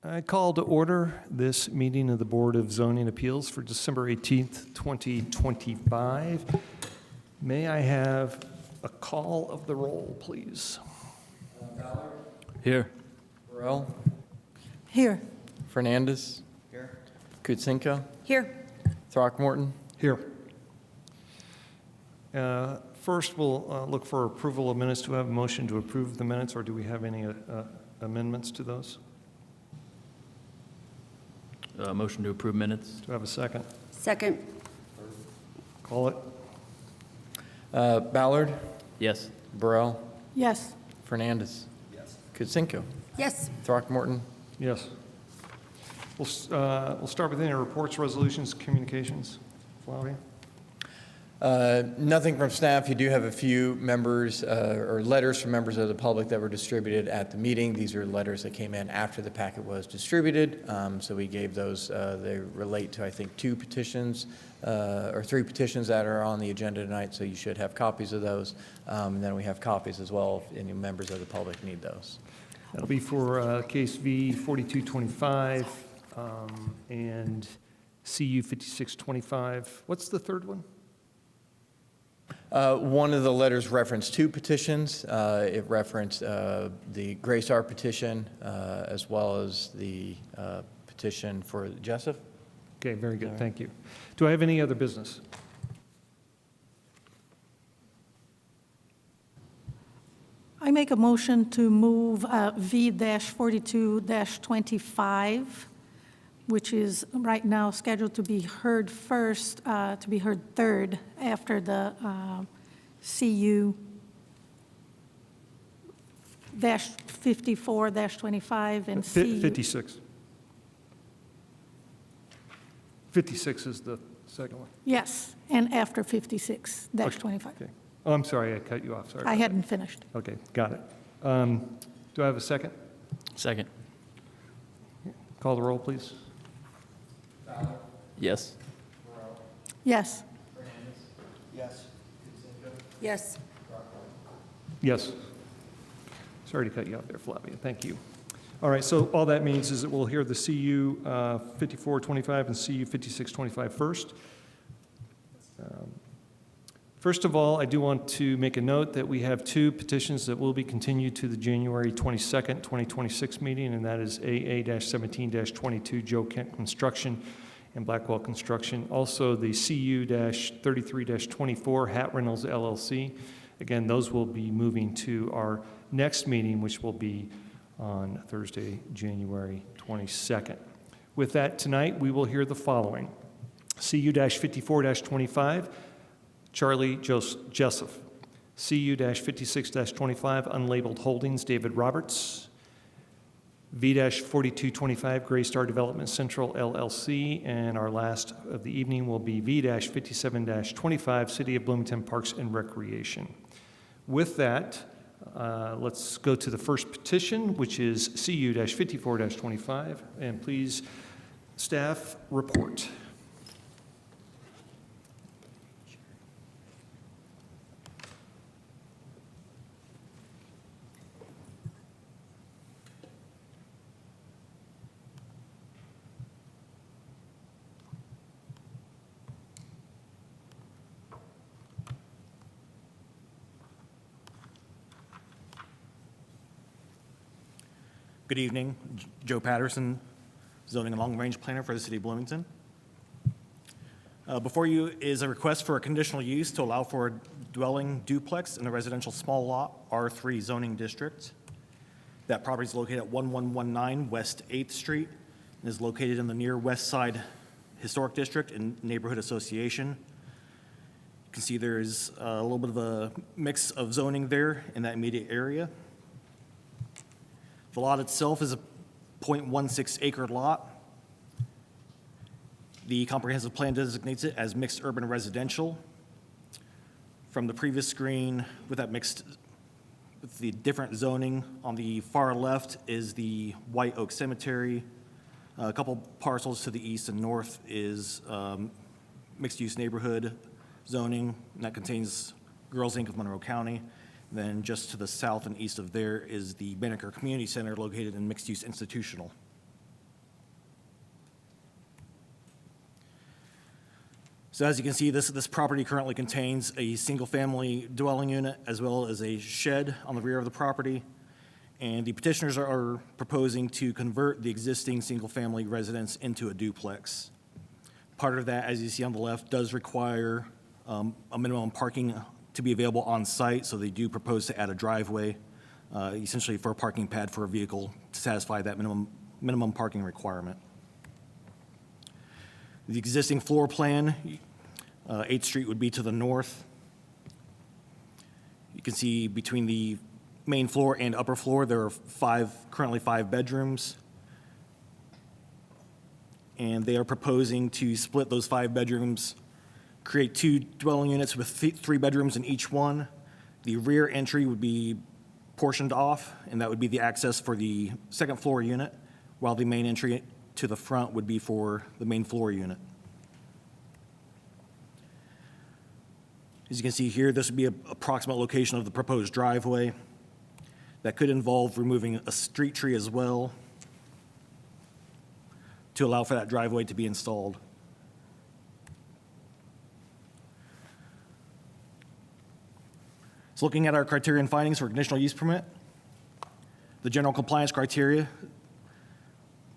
I call to order this meeting of the Board of Zoning Appeals for December 18th, 2025. May I have a call of the roll, please? Ballard. Here. Burrell. Here. Fernandez. Here. Kutsenko. Here. Throckmorton. Here. First, we'll look for approval of minutes. Do we have a motion to approve the minutes, or do we have any amendments to those? Motion to approve minutes. Do I have a second? Second. Call it. Ballard. Yes. Burrell. Yes. Fernandez. Yes. Kutsenko. Yes. Throckmorton. Yes. We'll start with any reports, resolutions, communications. Flavia? Nothing from staff. You do have a few members or letters from members of the public that were distributed at the meeting. These are letters that came in after the packet was distributed. So we gave those. They relate to, I think, 2 petitions or 3 petitions that are on the agenda tonight. So you should have copies of those. And then we have copies as well if any members of the public need those. That'll be for case V 4225 and CU 5625. What's the third one? One of the letters referenced 2 petitions. It referenced the Graystar petition as well as the petition for Jessup. Okay, very good. Thank you. Do I have any other business? I make a motion to move V-42-25, which is right now scheduled to be heard first, to be heard third after the CU -54-25 and CU. 56. 56 is the second one. Yes, and after 56-25. Okay. Oh, I'm sorry, I cut you off. Sorry. I hadn't finished. Okay, got it. Do I have a second? Second. Call the roll, please. Yes. Yes. Yes. Yes. Yes. Sorry to cut you off there, Flavia. Thank you. All right, so all that means is that we'll hear the CU 5425 and CU 5625 first. First of all, I do want to make a note that we have 2 petitions that will be continued to the January 22nd, 2026 meeting, and that is AA-17-22 Joe Kent Construction and Blackwell Construction. Also, the CU-33-24 Hat Reynolds LLC. Again, those will be moving to our next meeting, which will be on Thursday, January 22nd. With that, tonight, we will hear the following. CU-54-25, Charlie Jessup. CU-56-25, Unlabeled Holdings, David Roberts. V-4225, Graystar Development Central, LLC. And our last of the evening will be V-57-25, City of Bloomington Parks and Recreation. With that, let's go to the first petition, which is CU-54-25. And please, staff, report. Good evening. Joe Patterson, zoning and long-range planner for the city of Bloomington. Before you is a request for a conditional use to allow for a dwelling duplex in the residential small lot R3 zoning district. That property is located at 1119 West 8th Street and is located in the near West Side Historic District and Neighborhood Association. You can see there is a little bit of a mix of zoning there in that immediate area. The lot itself is a 0.16 acre lot. The comprehensive plan designates it as mixed urban residential. From the previous screen, with the different zoning, on the far left is the White Oak Cemetery. A couple parcels to the east and north is mixed-use neighborhood zoning, and that contains Girls Inc. of Monroe County. Then just to the south and east of there is the Banneker Community Center located in mixed-use institutional. So as you can see, this property currently contains a single-family dwelling unit as well as a shed on the rear of the property. And the petitioners are proposing to convert the existing single-family residence into a duplex. Part of that, as you see on the left, does require a minimum parking to be available on site, so they do propose to add a driveway, essentially for a parking pad for a vehicle to satisfy that minimum parking requirement. The existing floor plan, 8th Street would be to the north. You can see between the main floor and upper floor, there are currently five bedrooms. And they are proposing to split those 5 bedrooms, create 2 dwelling units with 3 bedrooms in each one. The rear entry would be portioned off, and that would be the access for the second floor unit, while the main entry to the front would be for the main floor unit. As you can see here, this would be an approximate location of the proposed driveway. That could involve removing a street tree as well to allow for that driveway to be installed. So looking at our criteria and findings for conditional use permit, the general compliance criteria,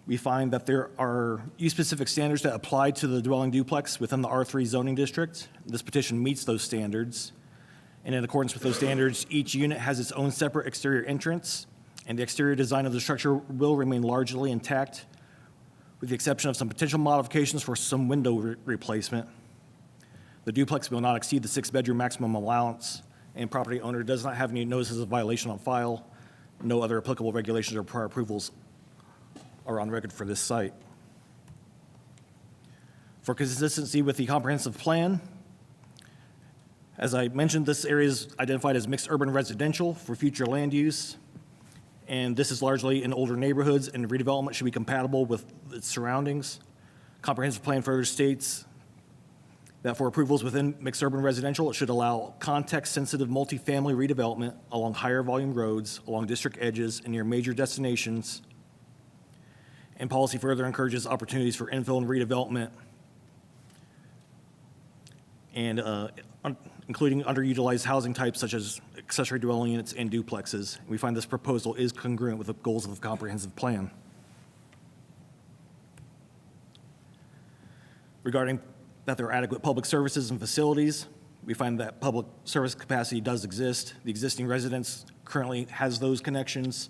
we find that there are use-specific standards that apply to the dwelling duplex within the R3 zoning district. This petition meets those standards. And in accordance with those standards, each unit has its own separate exterior entrance, and the exterior design of the structure will remain largely intact, with the exception of some potential modifications for some window replacement. The duplex will not exceed the 6-bedroom maximum allowance, and property owner does not have any notices of violation on file. No other applicable regulations or prior approvals are on record for this site. For consistency with the comprehensive plan, as I mentioned, this area is identified as mixed urban residential for future land use, and this is largely in older neighborhoods, and redevelopment should be compatible with its surroundings. Comprehensive plan further states that for approvals within mixed urban residential, it should allow context-sensitive multifamily redevelopment along higher volume roads, along district edges, and near major destinations. And policy further encourages opportunities for infill and redevelopment, and including underutilized housing types such as accessory dwelling units and duplexes. We find this proposal is congruent with the goals of the comprehensive plan. Regarding that there are adequate public services and facilities, we find that public service capacity does exist. The existing residence currently has those connections,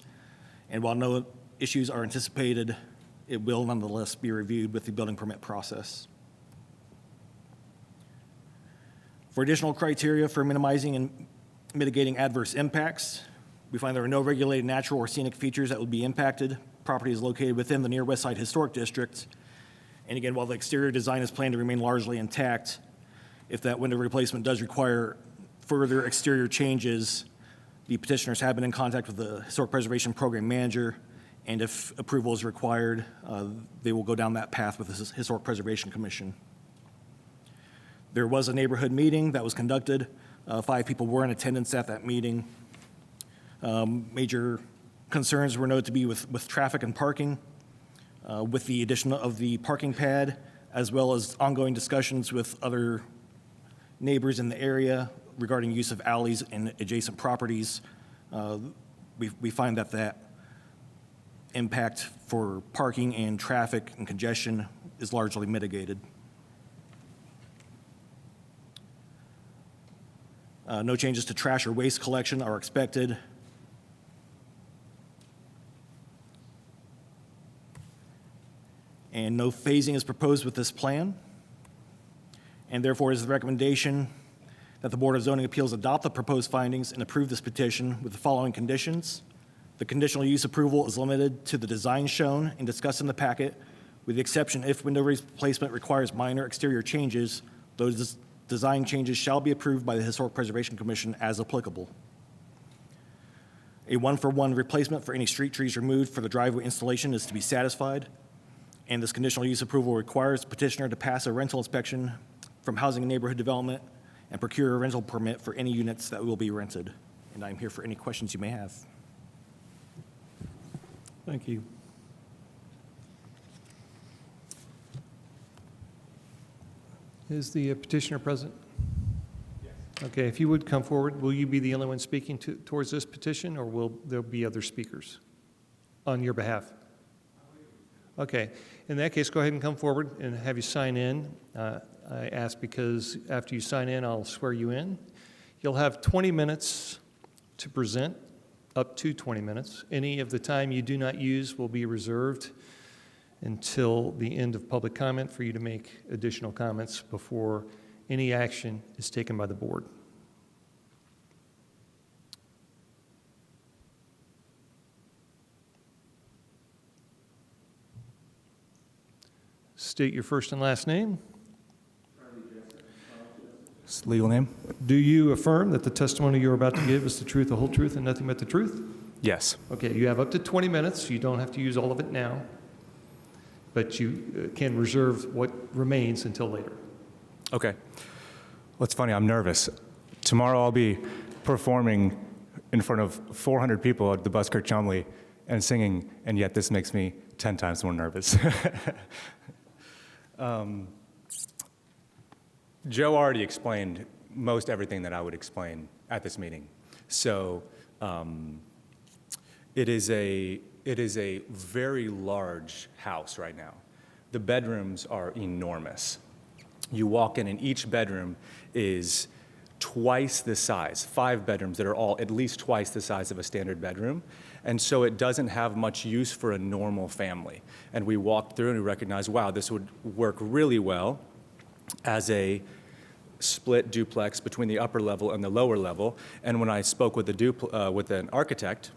and while no issues are anticipated, it will nonetheless be reviewed with the building permit process. For additional criteria for minimizing and mitigating adverse impacts, we find there are no regulated natural or scenic features that would be impacted. Property is located within the near West Side Historic District. And again, while the exterior design is planned to remain largely intact, if that window replacement does require further exterior changes, the petitioners have been in contact with the Historic Preservation Program Manager, and if approval is required, they will go down that path with the Historic Preservation Commission. There was a neighborhood meeting that was conducted. 5 people were in attendance at that meeting. Major concerns were noted to be with traffic and parking, with the addition of the parking pad, as well as ongoing discussions with other neighbors in the area regarding use of alleys and adjacent properties. We find that impact for parking and traffic and congestion is largely mitigated. No changes to trash or waste collection are expected. And no phasing is proposed with this plan. And therefore, it is the recommendation that the Board of Zoning Appeals adopt the proposed findings and approve this petition with the following conditions. The conditional use approval is limited to the design shown and discussed in the packet, with the exception if window replacement requires minor exterior changes, those design changes shall be approved by the Historic Preservation Commission as applicable. A 1-for-1 replacement for any street trees removed for the driveway installation is to be satisfied, and this conditional use approval requires the petitioner to pass a rental inspection from Housing and Neighborhood Development and procure a rental permit for any units that will be rented. And I'm here for any questions you may have. Thank you. Is the petitioner present? Yes. Okay, if you would come forward, will you be the only one speaking towards this petition, or will there be other speakers on your behalf? Okay, in that case, go ahead and come forward and have you sign in. I ask because after you sign in, I'll swear you in. You'll have 20 minutes to present, up to 20 minutes. Any of the time you do not use will be reserved until the end of public comment for you to make additional comments before any action is taken by the board. State your first and last name. Legal name? Do you affirm that the testimony you're about to give is the truth, the whole truth, and nothing but the truth? Yes. Okay, you have up to 20 minutes. You don't have to use all of it now, but you can reserve what remains until later. Okay. Well, it's funny, I'm nervous. Tomorrow I'll be performing in front of 400 people at the Buskirk Chumley and singing, and yet this makes me 10 times more nervous. Joe already explained most everything that I would explain at this meeting. So it is a very large house right now. The bedrooms are enormous. You walk in and each bedroom is twice the size, 5 bedrooms that are all at least twice the size of a standard bedroom. And so it doesn't have much use for a normal family. And we walked through and we recognized, wow, this would work really well as a split duplex between the upper level and the lower level. And when I spoke with with an architect,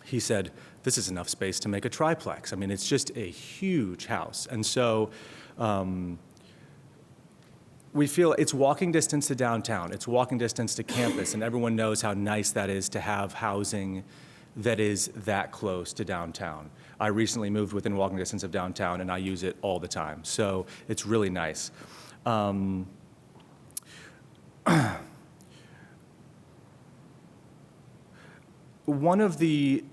he said, this is enough space to make a triplex. I mean, it's just a huge house. And so we feel it's walking distance to downtown. It's walking distance to campus. And everyone knows how nice that is to have housing that is that close to downtown. I recently moved within walking distance of downtown, and I use it all the time. So it's really nice. One of the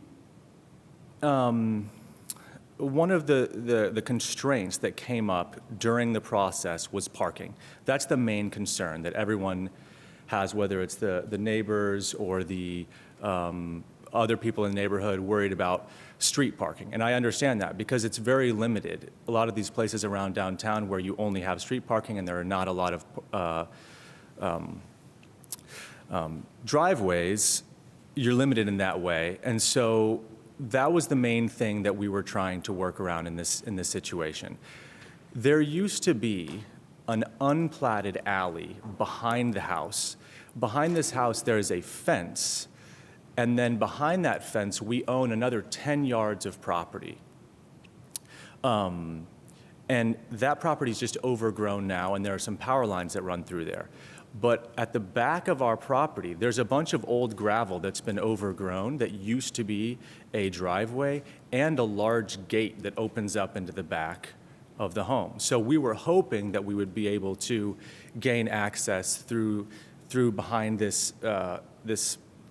constraints that came up during the process was parking. That's the main concern that everyone has, whether it's the neighbors or the other people in the neighborhood worried about street parking. And I understand that because it's very limited. A lot of these places around downtown where you only have street parking and there are not a lot of driveways, you're limited in that way. And so that was the main thing that we were trying to work around in this situation. There used to be an unplatted alley behind the house. Behind this house, there is a fence. And then behind that fence, we own another 10 yards of property. And that property is just overgrown now, and there are some power lines that run through there. But at the back of our property, there's a bunch of old gravel that's been overgrown that used to be a driveway and a large gate that opens up into the back of the home. So we were hoping that we would be able to gain access through behind this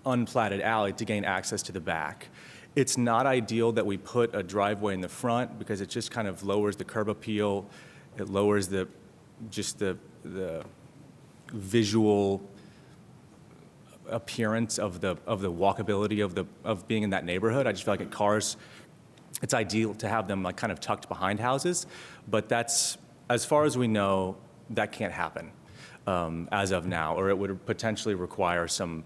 unplatted alley to gain access to the back. It's not ideal that we put a driveway in the front because it just kind of lowers the curb appeal. It lowers the visual appearance of the walkability of being in that neighborhood. I just feel like at cars, it's ideal to have them like kind of tucked behind houses, but that's, as far as we know, that can't happen as of now, or it would potentially require some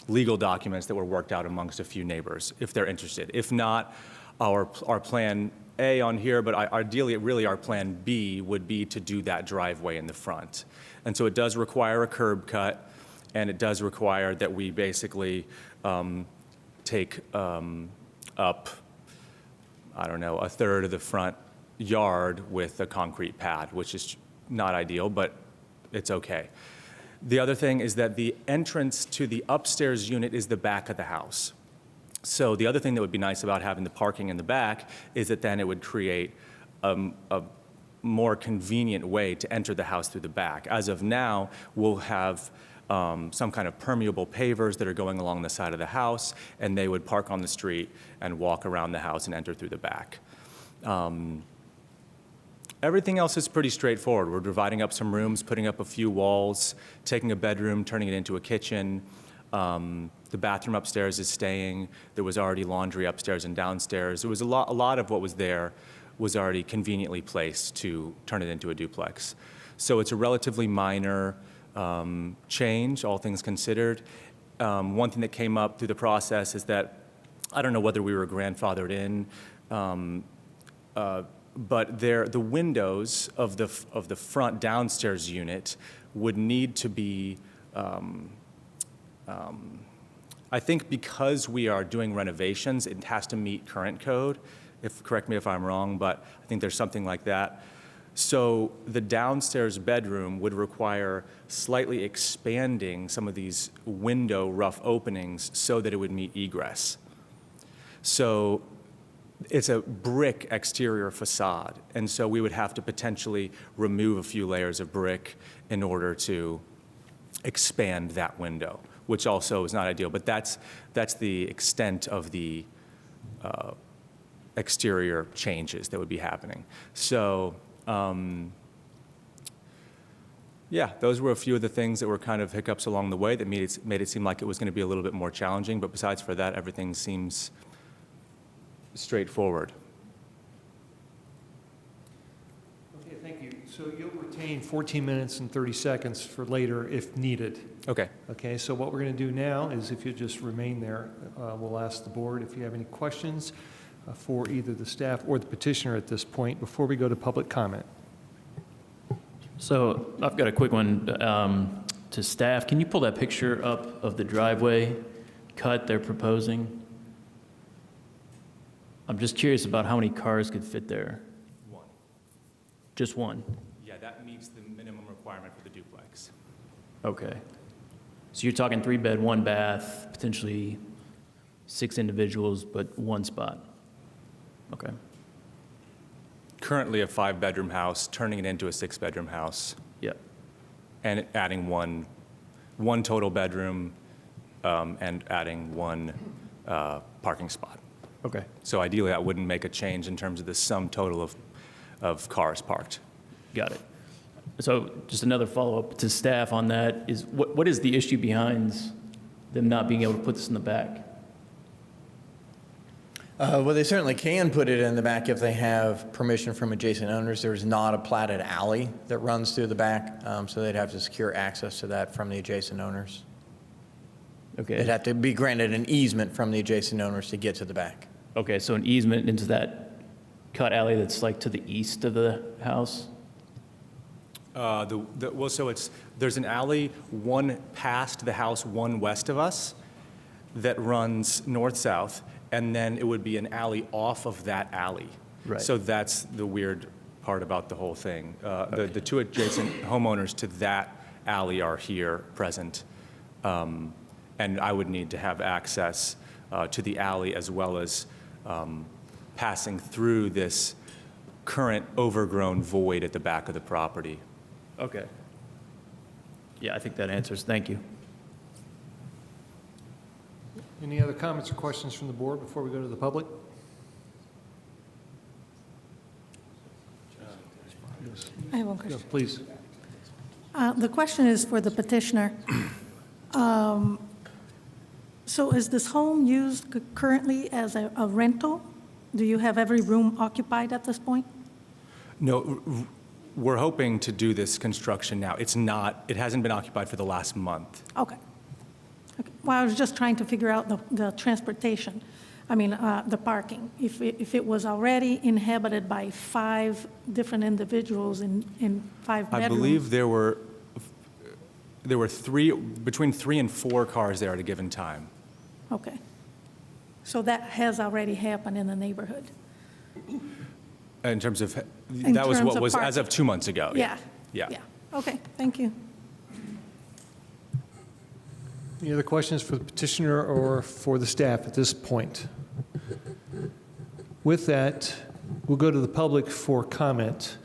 legal documents that were worked out amongst a few neighbors if they're interested. If not, our plan A on here, but ideally, really our plan B would be to do that driveway in the front. And so it does require a curb cut, and it does require that we basically take up, I don't know, a third of the front yard with a concrete pad, which is not ideal, but it's okay. The other thing is that the entrance to the upstairs unit is the back of the house. So the other thing that would be nice about having the parking in the back is that then it would create a more convenient way to enter the house through the back. As of now, we'll have some kind of permeable pavers that are going along the side of the house, and they would park on the street and walk around the house and enter through the back. Everything else is pretty straightforward. We're dividing up some rooms, putting up a few walls, taking a bedroom, turning it into a kitchen. The bathroom upstairs is staying. There was already laundry upstairs and downstairs. There was a lot of what was there was already conveniently placed to turn it into a duplex. So it's a relatively minor change, all things considered. One thing that came up through the process is that I don't know whether we were grandfathered in, but the windows of the front downstairs unit would need to be, I think because we are doing renovations, it has to meet current code. Correct me if I'm wrong, but I think there's something like that. So the downstairs bedroom would require slightly expanding some of these window rough openings so that it would meet egress. So it's a brick exterior facade, and so we would have to potentially remove a few layers of brick in order to expand that window, which also is not ideal. But that's the extent of the exterior changes that would be happening. So yeah, those were a few of the things that were kind of hiccups along the way that made it seem like it was going to be a little bit more challenging. But besides for that, everything seems straightforward. Okay, thank you. So you'll retain 14 minutes and 30 seconds for later if needed. Okay. Okay, so what we're going to do now is if you just remain there, we'll ask the board if you have any questions for either the staff or the petitioner at this point before we go to public comment. So I've got a quick one to staff. Can you pull that picture up of the driveway cut they're proposing? I'm just curious about how many cars could fit there. One. Just one? Yeah, that meets the minimum requirement for the duplex. Okay. So you're talking 3-bed, 1-bath, potentially 6 individuals, but 1 spot? Okay. Currently a 5-bedroom house, turning it into a 6-bedroom house, Yep. and adding one total bedroom, and adding 1 parking spot. Okay. So ideally, that wouldn't make a change in terms of the sum total of cars parked. Got it. So just another follow-up to staff on that is what is the issue behind them not being able to put this in the back? Well, they certainly can put it in the back if they have permission from adjacent owners. There's not a platted alley that runs through the back, so they'd have to secure access to that from the adjacent owners. Okay. They'd have to be granted an easement from the adjacent owners to get to the back. Okay, so an easement into that cut alley that's like to the east of the house? Well, so there's an alley, one past the house, one west of us, that runs north-south, and then it would be an alley off of that alley. Right. So that's the weird part about the whole thing. The 2 adjacent homeowners to that alley are here present, and I would need to have access to the alley as well as passing through this current overgrown void at the back of the property. Okay. Yeah, I think that answers. Thank you. Any other comments or questions from the board before we go to the public? I have one question. Yes, please. The question is for the petitioner. So is this home used currently as a rental? Do you have every room occupied at this point? No, we're hoping to do this construction now. It hasn't been occupied for the last month. Okay. Okay. Well, I was just trying to figure out the transportation, the parking. If it was already inhabited by 5 different individuals in 5 bedrooms. I believe there were between 3 and 4 cars there at a given time. Okay. So that has already happened in the neighborhood? In terms of, In that was terms what of was as of parking. 2 months ago. Yeah. Yeah. Yeah. Okay, thank you. Any other questions for the petitioner or for the staff at this point? With that, we'll go to the public for comment.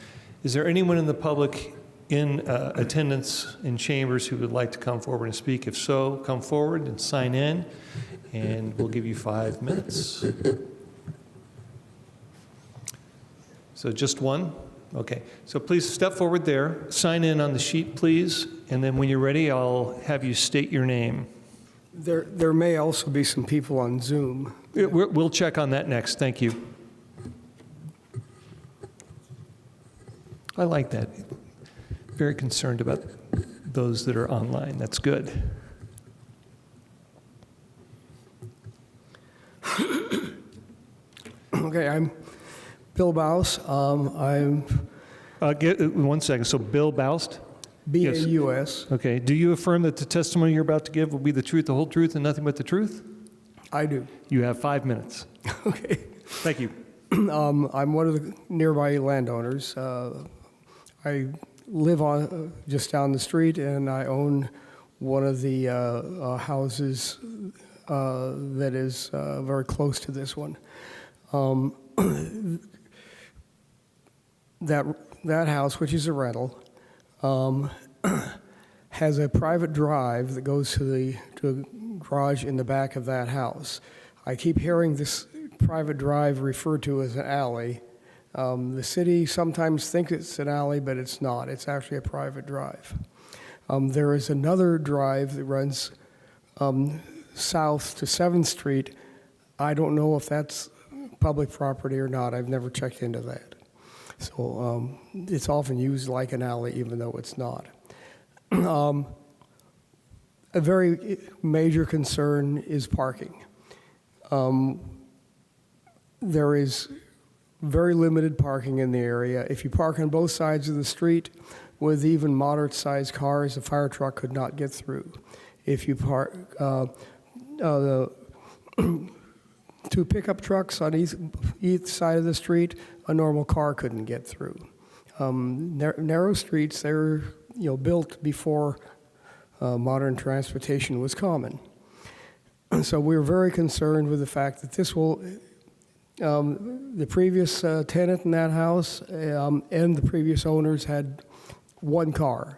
Is there anyone in the public in attendance in chambers who would like to come forward and speak? If so, come forward and sign in, and we'll give you 5 minutes. So just one? Okay, so please step forward there, sign in on the sheet, please, and then when you're ready, I'll have you state your name. There may also be some people on Zoom. We'll check on that next, thank you. I like that. Very concerned about those that are online, that's good. Okay, I'm Bill Baus. I'm 1 second, so Bill Baust? B-A-U-S. Okay, do you affirm that the testimony you're about to give will be the truth, the whole truth, and nothing but the truth? I do. You have 5 minutes. Okay. Thank you. I'm one of the nearby landowners. I live on just down the street, and I own one of the houses that is very close to this one. That house, which is a rental, has a private drive that goes to a garage in the back of that house. I keep hearing this private drive referred to as an alley. The city sometimes thinks it's an alley, but it's not. It's actually a private drive. There is another drive that runs south to 7th Street. I don't know if that's public property or not. I've never checked into that. So it's often used like an alley, even though it's not. A very major concern is parking. There is very limited parking in the area. If you park on both sides of the street with even moderate-sized cars, a fire truck could not get through. If you park the 2 pickup trucks on each side of the street, a normal car couldn't get through. Narrow streets, they're built before modern transportation was common. So we're very concerned with the fact that this will, the previous tenant in that house and the previous owners had 1 car.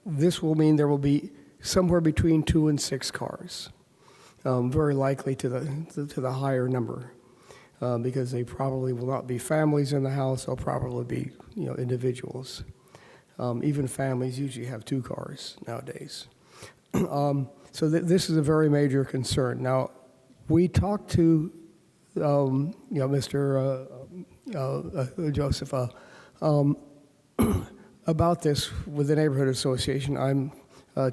This will mean there will be somewhere between 2 and 6 cars. Very likely to the higher number, because they probably will not be families in the house. They'll probably be individuals. Even families usually have 2 cars nowadays. So this is a very major concern. Now, we talked to Mr. Joseph about this with the neighborhood association. I'm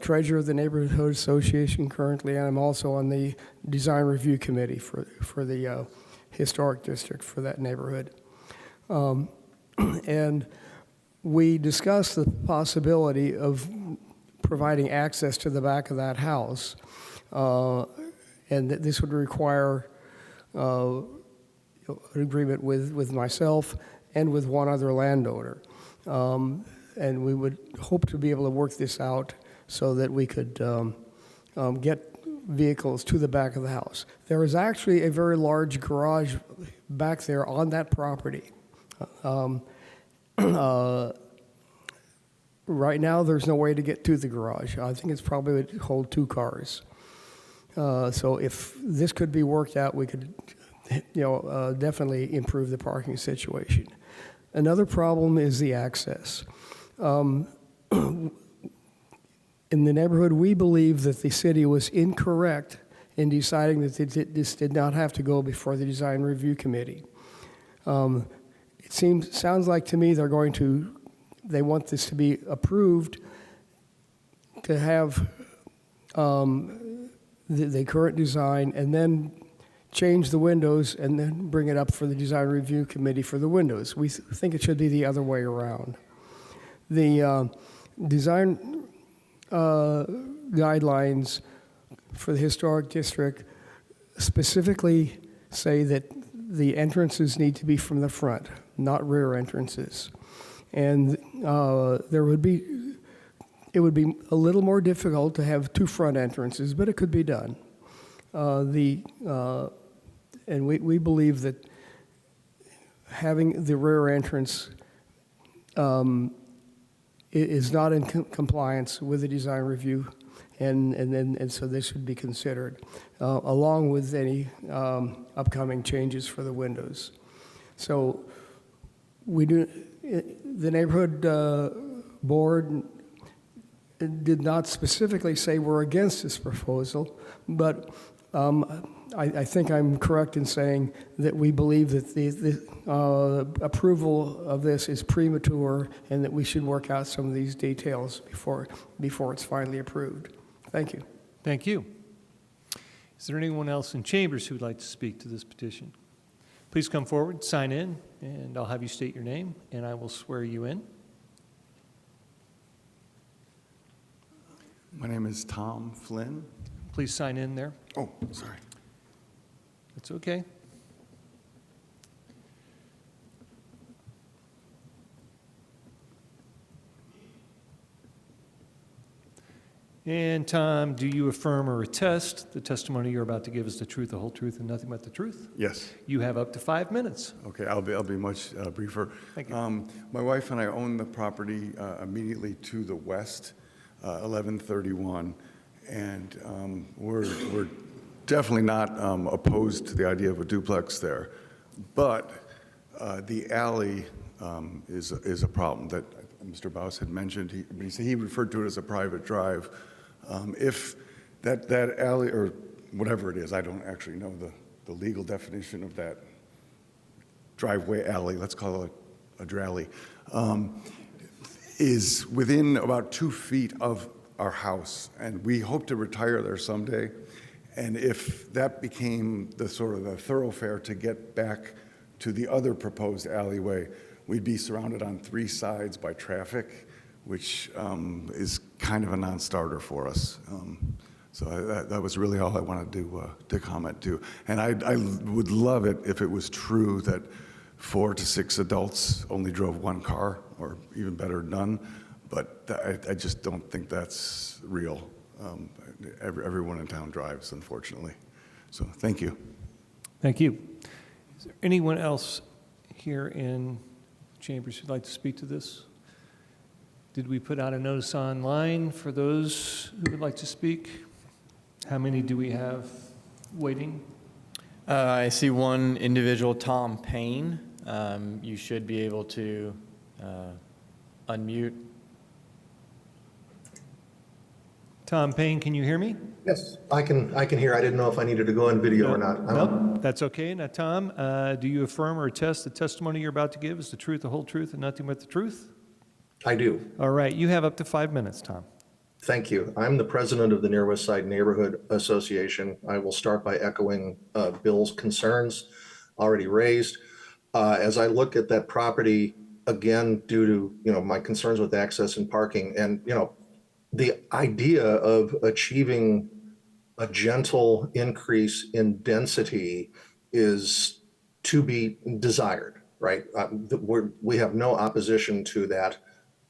treasurer of the neighborhood association currently, and I'm also on the design review committee for the historic district for that neighborhood. And we discussed the possibility of providing access to the back of that house, and that this would require an agreement with myself and with one other landowner. And we would hope to be able to work this out so that we could get vehicles to the back of the house. There is actually a very large garage back there on that property. Right now, there's no way to get to the garage. I think it's probably would hold 2 cars. So if this could be worked out, we could, definitely improve the parking situation. Another problem is the access. In the neighborhood, we believe that the city was incorrect in deciding that this did not have to go before the design review committee. It sounds like to me they want this to be approved to have the current design and then change the windows and then bring it up for the design review committee for the windows. We think it should be the other way around. The design guidelines for the historic district specifically say that the entrances need to be from the front, not rear entrances. And it would be a little more difficult to have 2 front entrances, but it could be done. And we believe that having the rear entrance is not in compliance with the design review, and so this should be considered, along with any upcoming changes for the windows. So we do, the neighborhood board did not specifically say we're against this proposal, but I think I'm correct in saying that we believe that the approval of this is premature and that we should work out some of these details before it's finally approved. Thank you. Thank you. Is there anyone else in chambers who would like to speak to this petition? Please come forward, sign in, and I'll have you state your name, and I will swear you in. My name is Tom Flynn. Please sign in there. Oh, sorry. That's okay. And Tom, do you affirm or attest the testimony you're about to give is the truth, the whole truth, and nothing but the truth? Yes. You have up to 5 minutes. Okay, I'll be much briefer. Thank you. My wife and I own the property immediately to the west, 1131, and we're definitely not opposed to the idea of a duplex there, but the alley is a problem that Mr. Baus had mentioned. He referred to it as a private drive. If that alley, or whatever it is, I don't actually know the legal definition of that driveway alley, let's call it a dralley, is within about 2 feet of our house, and we hope to retire there someday. And if that became the sort of the thoroughfare to get back to the other proposed alleyway, we'd be surrounded on 3 sides by traffic, which is kind of a non-starter for us. So that was really all I wanted to comment to. And I would love it if it was true that 4 to 6 adults only drove 1 car, or even better, none. But I just don't think that's real. Everyone in town drives, unfortunately. So thank you. Thank you. Is there anyone else here in chambers who'd like to speak to this? Did we put out a notice online for those who would like to speak? How many do we have waiting? I see one individual, Tom Payne. You should be able to unmute. Tom Payne, can you hear me? Yes, I can hear. I didn't know if I needed to go on video or not. No, that's okay. Now, Tom, do you affirm or attest the testimony you're about to give is the truth, the whole truth, and nothing but the truth? I do. All right, you have up to 5 minutes, Tom. Thank you. I'm the president of the Near West Side Neighborhood Association. I will start by echoing Bill's concerns already raised. As I look at that property, again, due to, my concerns with access and parking, and, the idea of achieving a gentle increase in density is to be desired, right? We have no opposition to that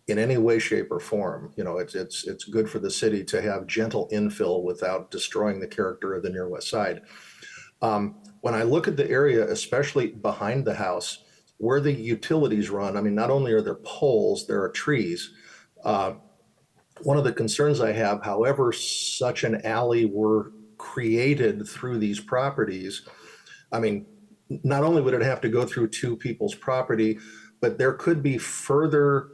in any way, shape, or form. It's good for the city to have gentle infill without destroying the character of the Near West Side. When I look at the area, especially behind the house, where the utilities run, not only are there poles, there are trees. One of the concerns I have, however such an alley were created through these properties, not only would it have to go through 2 people's property, but there could be further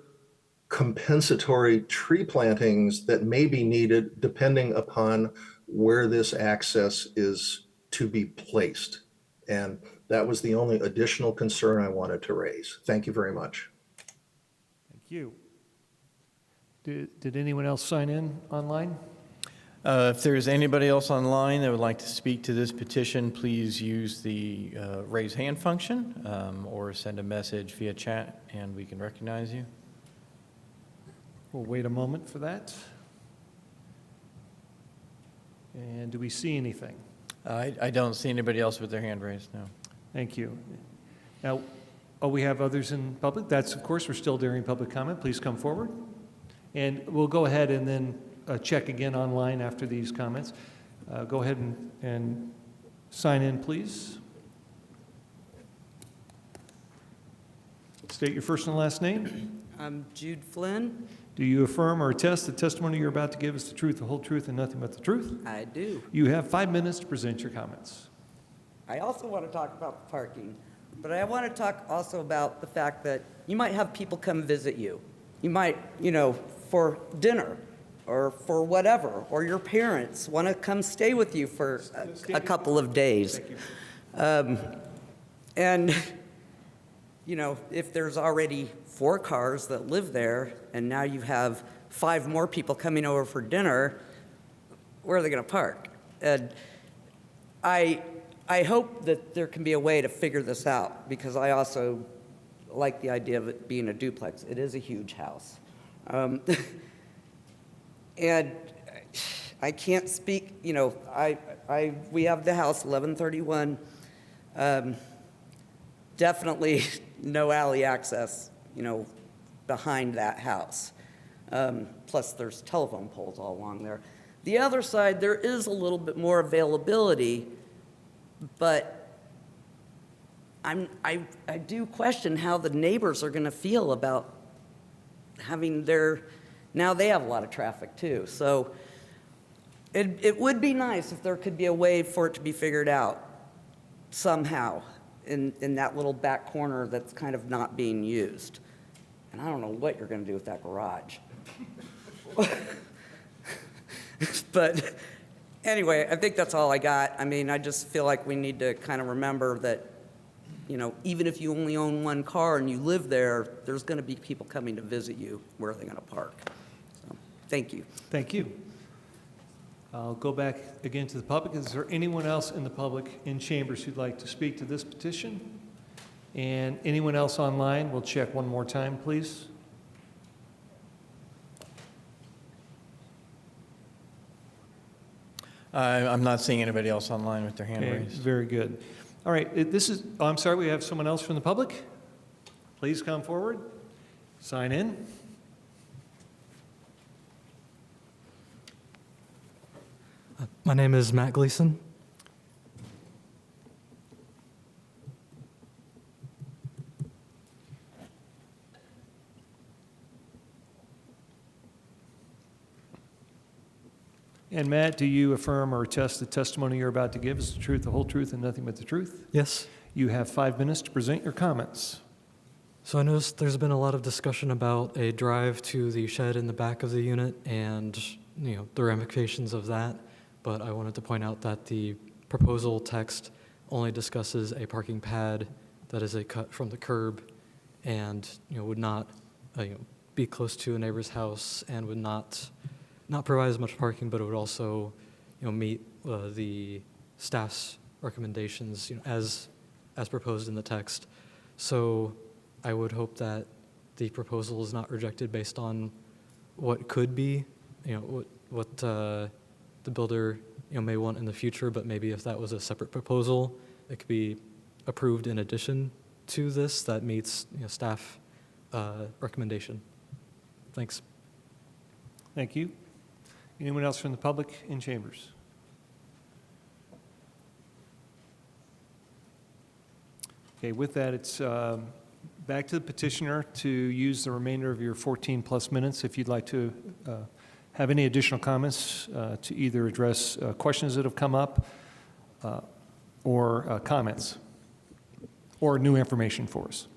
compensatory tree plantings that may be needed depending upon where this access is to be placed. And that was the only additional concern I wanted to raise. Thank you very much. Thank you. Did anyone else sign in online? If there's anybody else online that would like to speak to this petition, please use the raise hand function or send a message via chat and we can recognize you. We'll wait a moment for that. And do we see anything? I don't see anybody else with their hand raised, no. Thank you. Now, we have others in public. That's, of course, we're still during public comment. Please come forward. And we'll go ahead and then check again online after these comments. Go ahead and sign in, please. State your first and last name. I'm Jude Flynn. Do you affirm or attest the testimony you're about to give is the truth, the whole truth, and nothing but the truth? I do. You have 5 minutes to present your comments. I also want to talk about the parking. But I want to talk also about the fact that you might have people come visit you. You might, for dinner or for whatever, or your parents want to come stay with you for a couple of days. And, if there's already 4 cars that live there and now you have 5 more people coming over for dinner, where are they going to park? And I hope that there can be a way to figure this out, because I also like the idea of it being a duplex. It is a huge house. And I can't speak, we have the house, 1131. Definitely no alley access, behind that house. Plus, there's telephone poles all along there. The other side, there is a little bit more availability, but I do question how the neighbors are going to feel about having now they have a lot of traffic too. So it would be nice if there could be a way for it to be figured out somehow in that little back corner that's kind of not being used. And I don't know what you're going to do with that garage. But anyway, I think that's all I got. I mean, I just feel like we need to kind of remember that, even if you only own 1 car and you live there, there's going to be people coming to visit you. Where are they going to park? So, thank you. Thank you. I'll go back again to the public. Is there anyone else in the public in chambers who'd like to speak to this petition? And anyone else online? We'll check one more time, please. I'm not seeing anybody else online with their hand Okay, raised. very good. All right, I'm sorry, we have someone else from the public. Please come forward, sign in. My name is Matt Gleason. And Matt, do you affirm or attest the testimony you're about to give is the truth, the whole truth, and nothing but the truth? Yes. You have 5 minutes to present your comments. So I noticed there's been a lot of discussion about a drive to the shed in the back of the unit and, the ramifications of that. But I wanted to point out that the proposal text only discusses a parking pad that is a cut from the curb and, would not, be close to a neighbor's house and would not provide as much parking, but it would also, meet the staff's recommendations, as proposed in the text. So I would hope that the proposal is not rejected based on what could be, what the builder, may want in the future, but maybe if that was a separate proposal, it could be approved in addition to this that meets, staff recommendation. Thanks. Thank you. Anyone else from the public in chambers? Okay, with that, it's back to the petitioner to use the remainder of your 14-plus minutes if you'd like to have any additional comments to either address questions that have come up or comments or new information for us.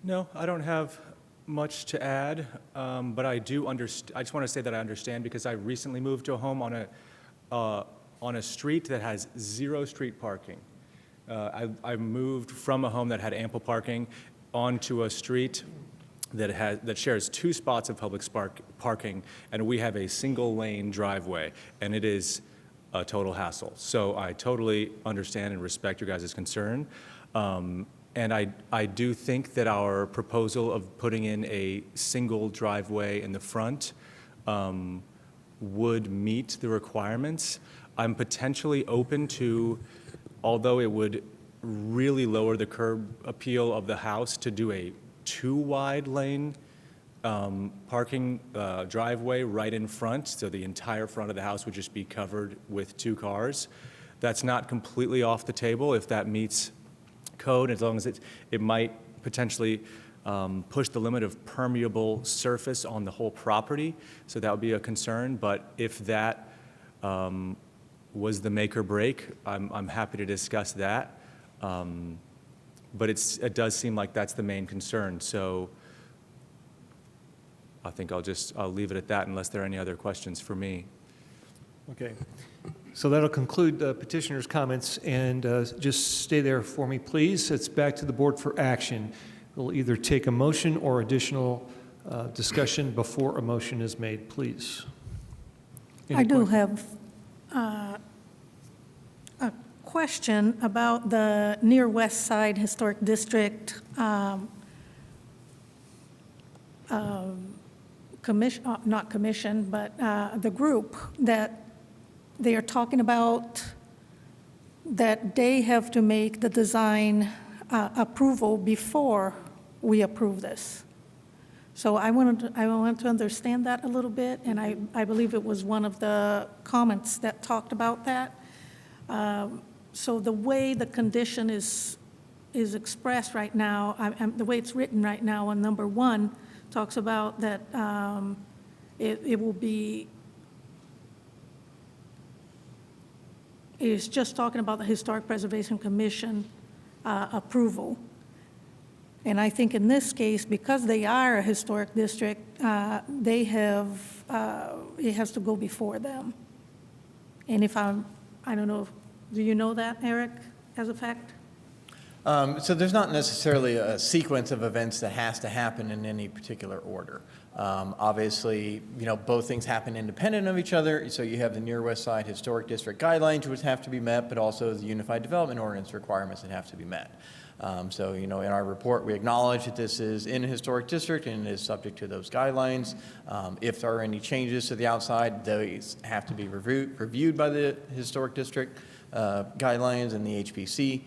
No, I don't have much to add, but I do understand. I just want to say that I understand because I recently moved to a home on a street that has 0 street parking. I moved from a home that had ample parking onto a street that shares 2 spots of public parking, and we have a single lane driveway, and it is a total hassle. So I totally understand and respect your guys' concern. And I do think that our proposal of putting in a single driveway in the front would meet the requirements. I'm potentially open to, although it would really lower the curb appeal of the house, to do a 2-wide lane parking driveway right in front, so the entire front of the house would just be covered with 2 cars. That's not completely off the table if that meets code, as long as it might potentially push the limit of permeable surface on the whole property, so that would be a concern. But if that was the make or break, I'm happy to discuss that. But it does seem like that's the main concern, so I think I'll leave it at that unless there are any other questions for me. Okay. So that'll conclude the petitioner's comments, and just stay there for me, please. It's back to the board for action. We'll either take a motion or additional discussion before a motion is made, please. Any I do questions? have a question about the near West Side Historic District commission, not commission, but the group that they are talking about, that they have to make the design approval before we approve this. So I wanted to understand that a little bit, and I believe it was one of the comments that talked about that. So the way the condition is expressed right now, the way it's written right now on number 1, talks about that it will be, it's just talking about the Historic Preservation Commission approval. And I think in this case, because they are a historic district, they have, it has to go before them. And if I don't know, do you know that, Eric, as a fact? So there's not necessarily a sequence of events that has to happen in any particular order. Obviously, both things happen independent of each other. So you have the Near West Side Historic District guidelines which have to be met, but also the Unified Development Ordinance requirements that have to be met. So, in our report, we acknowledge that this is in a historic district and is subject to those guidelines. If there are any changes to the outside, those have to be reviewed by the historic district guidelines and the HPC.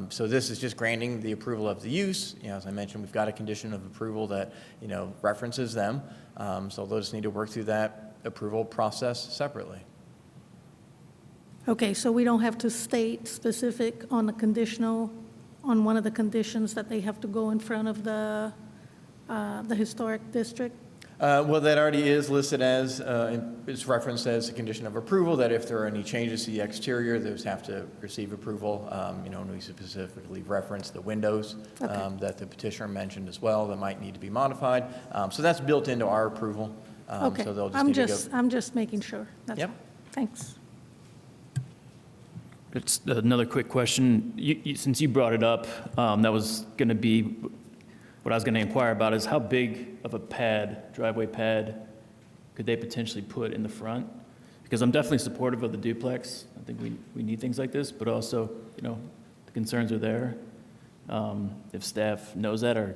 So this is just granting the approval of the use. As I mentioned, we've got a condition of approval that, references them. So they'll just need to work through that approval process separately. Okay, so we don't have to state specific on the conditional, on one of the conditions that they have to go in front of the historic district? Well, that already is listed as, it's referenced as a condition of approval, that if there are any changes to the exterior, those have to receive approval. And we specifically reference the windows that the petitioner mentioned as well that might need to be modified. So that's built into our approval. Okay, So they'll just need to go. I'm just making sure. That's Yep. all. Thanks. It's another quick question. Since you brought it up, that was going to be what I was going to inquire about, is how big of a driveway pad, could they potentially put in the front? Because I'm definitely supportive of the duplex. I think we need things like this, but also, the concerns are there. If staff knows that or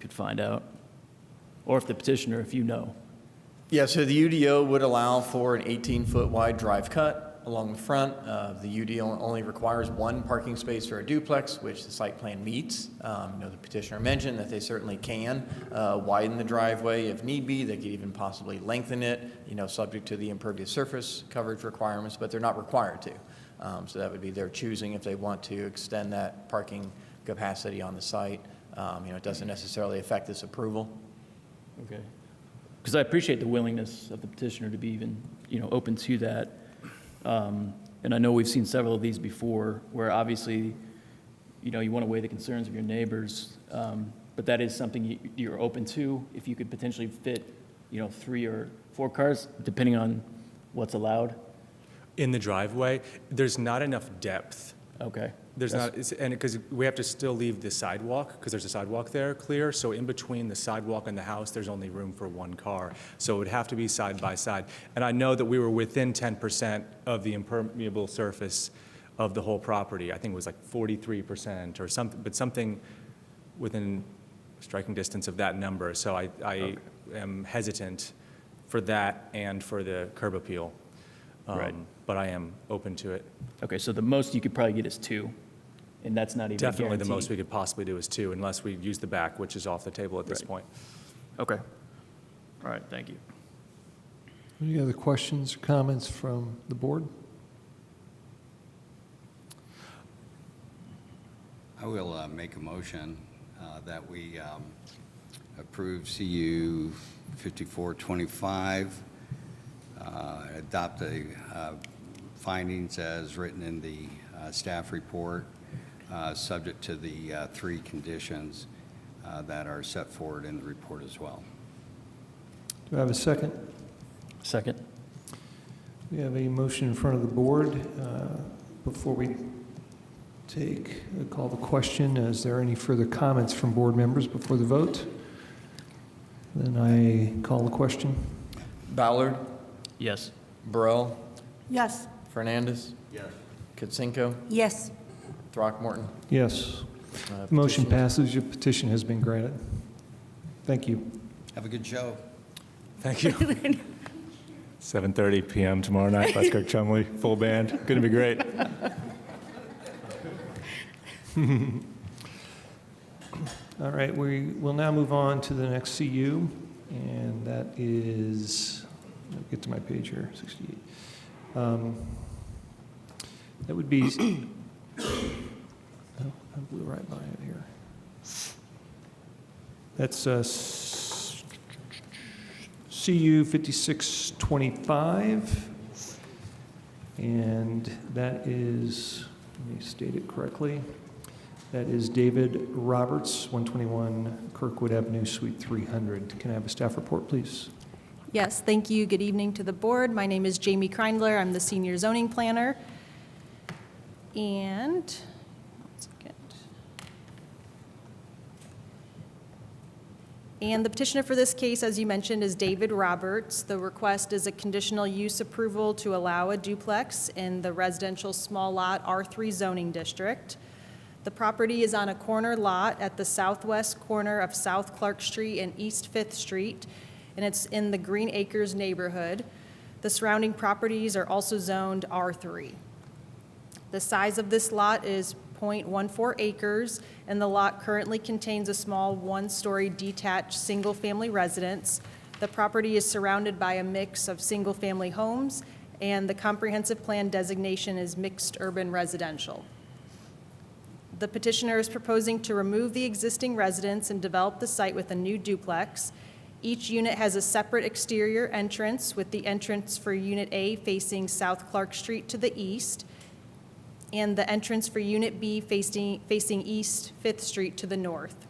could find out, or if the petitioner, if you know. Yeah, so the UDO would allow for an 18-foot wide drive cut along the front. The UDO only requires one parking space for a duplex, which the site plan meets. The petitioner mentioned that they certainly can widen the driveway if need be. They could even possibly lengthen it, subject to the impervious surface coverage requirements, but they're not required to. So that would be their choosing if they want to extend that parking capacity on the site. It doesn't necessarily affect this approval. Okay. Because I appreciate the willingness of the petitioner to be even, open to that. And I know we've seen several of these before where obviously, you want to weigh the concerns of your neighbors, but that is something you're open to if you could potentially fit, 3 or 4 cars, depending on what's allowed. In the driveway, there's not enough depth. Okay. And because we have to still leave the sidewalk, because there's a sidewalk there clear, so in between the sidewalk and the house, there's only room for 1 car. So it would have to be side by side. And I know that we were within 10% of the impermeable surface of the whole property. I think it was like 43% or something, but something within striking distance of that number. So I am hesitant for that and for the curb appeal. Right. But I am open to it. Okay, so the most you could probably get is 2, and that's not even Definitely the guaranteed. most we could possibly do is 2, unless we use the back, which is off the table at this Right. point. Okay. All right, thank you. Any other questions or comments from the board? I will make a motion that we approve CU 5425, adopt the findings as written in the staff report subject to the 3 conditions that are set forward in the report as well. Do I have a second? Second. We have a motion in front of the board. Before we call the question, is there any further comments from board members before the vote? Then I call the question. Ballard, Yes. Burrell, Yes. Fernandez. Yes. Kitsenko, Yes. Throckmorton. Yes. Motion Petition- passes. Your petition has been granted. Thank you. Have a good show. Thank you. 7:30 PM tomorrow night, Les Kirk Chumley, full band. Going to be great. All right, we will now move on to the next CU, and that is, let me get to my page here, 68. That would be, oh, I blew right by it here. That's CU 5625, and that is, let me state it correctly, that is David Roberts, 121 Kirkwood Avenue, Suite 300. Can I have a staff report, please? Yes, thank you. Good evening to the board. My name is Jamie Kreindler. I'm the senior zoning planner. And, 1 second. And the petitioner for this case, as you mentioned, is David Roberts. The request is a conditional use approval to allow a duplex in the residential small lot R3 zoning district. The property is on a corner lot at the southwest corner of South Clark Street and East 5th Street, and it's in the Green Acres neighborhood. The surrounding properties are also zoned R3. The size of this lot is 0.14 acres, and the lot currently contains a small one-story detached single-family residence. The property is surrounded by a mix of single-family homes, and the comprehensive plan designation is mixed urban residential. The petitioner is proposing to remove the existing residence and develop the site with a new duplex. Each unit has a separate exterior entrance, with the entrance for Unit A facing South Clark Street to the east, and the entrance for Unit B facing East 5th Street to the north.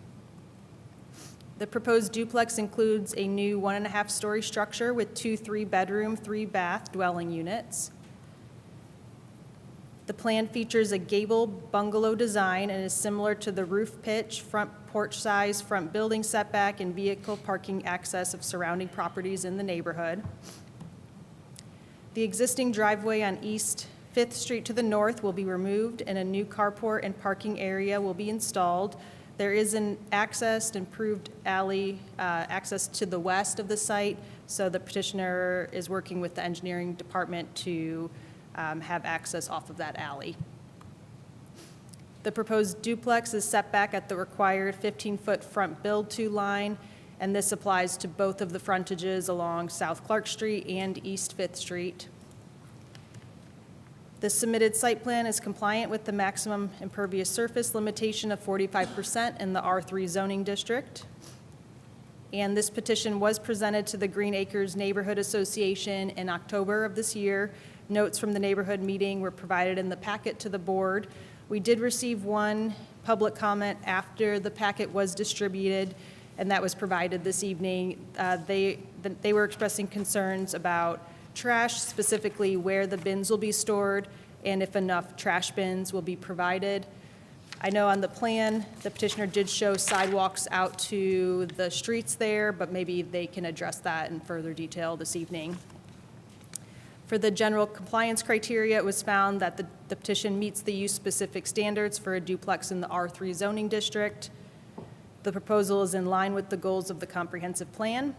The proposed duplex includes a new 1.5-story structure with 2 3-bedroom, 3-bath dwelling units. The plan features a gable bungalow design and is similar to the roof pitch, front porch size, front building setback, and vehicle parking access of surrounding properties in the neighborhood. The existing driveway on East 5th Street to the north will be removed, and a new carport and parking area will be installed. There is an improved alley access to the west of the site, so the petitioner is working with the engineering department to have access off of that alley. The proposed duplex is set back at the required 15-foot front build-to line, and this applies to both of the frontages along South Clark Street and East 5th Street. The submitted site plan is compliant with the maximum impervious surface limitation of 45% in the R3 zoning district. And this petition was presented to the Green Acres Neighborhood Association in October of this year. Notes from the neighborhood meeting were provided in the packet to the board. We did receive one public comment after the packet was distributed, and that was provided this evening. They were expressing concerns about trash, specifically where the bins will be stored and if enough trash bins will be provided. I know on the plan, the petitioner did show sidewalks out to the streets there, but maybe they can address that in further detail this evening. For the general compliance criteria, it was found that the petition meets the use-specific standards for a duplex in the R3 zoning district. The proposal is in line with the goals of the comprehensive plan.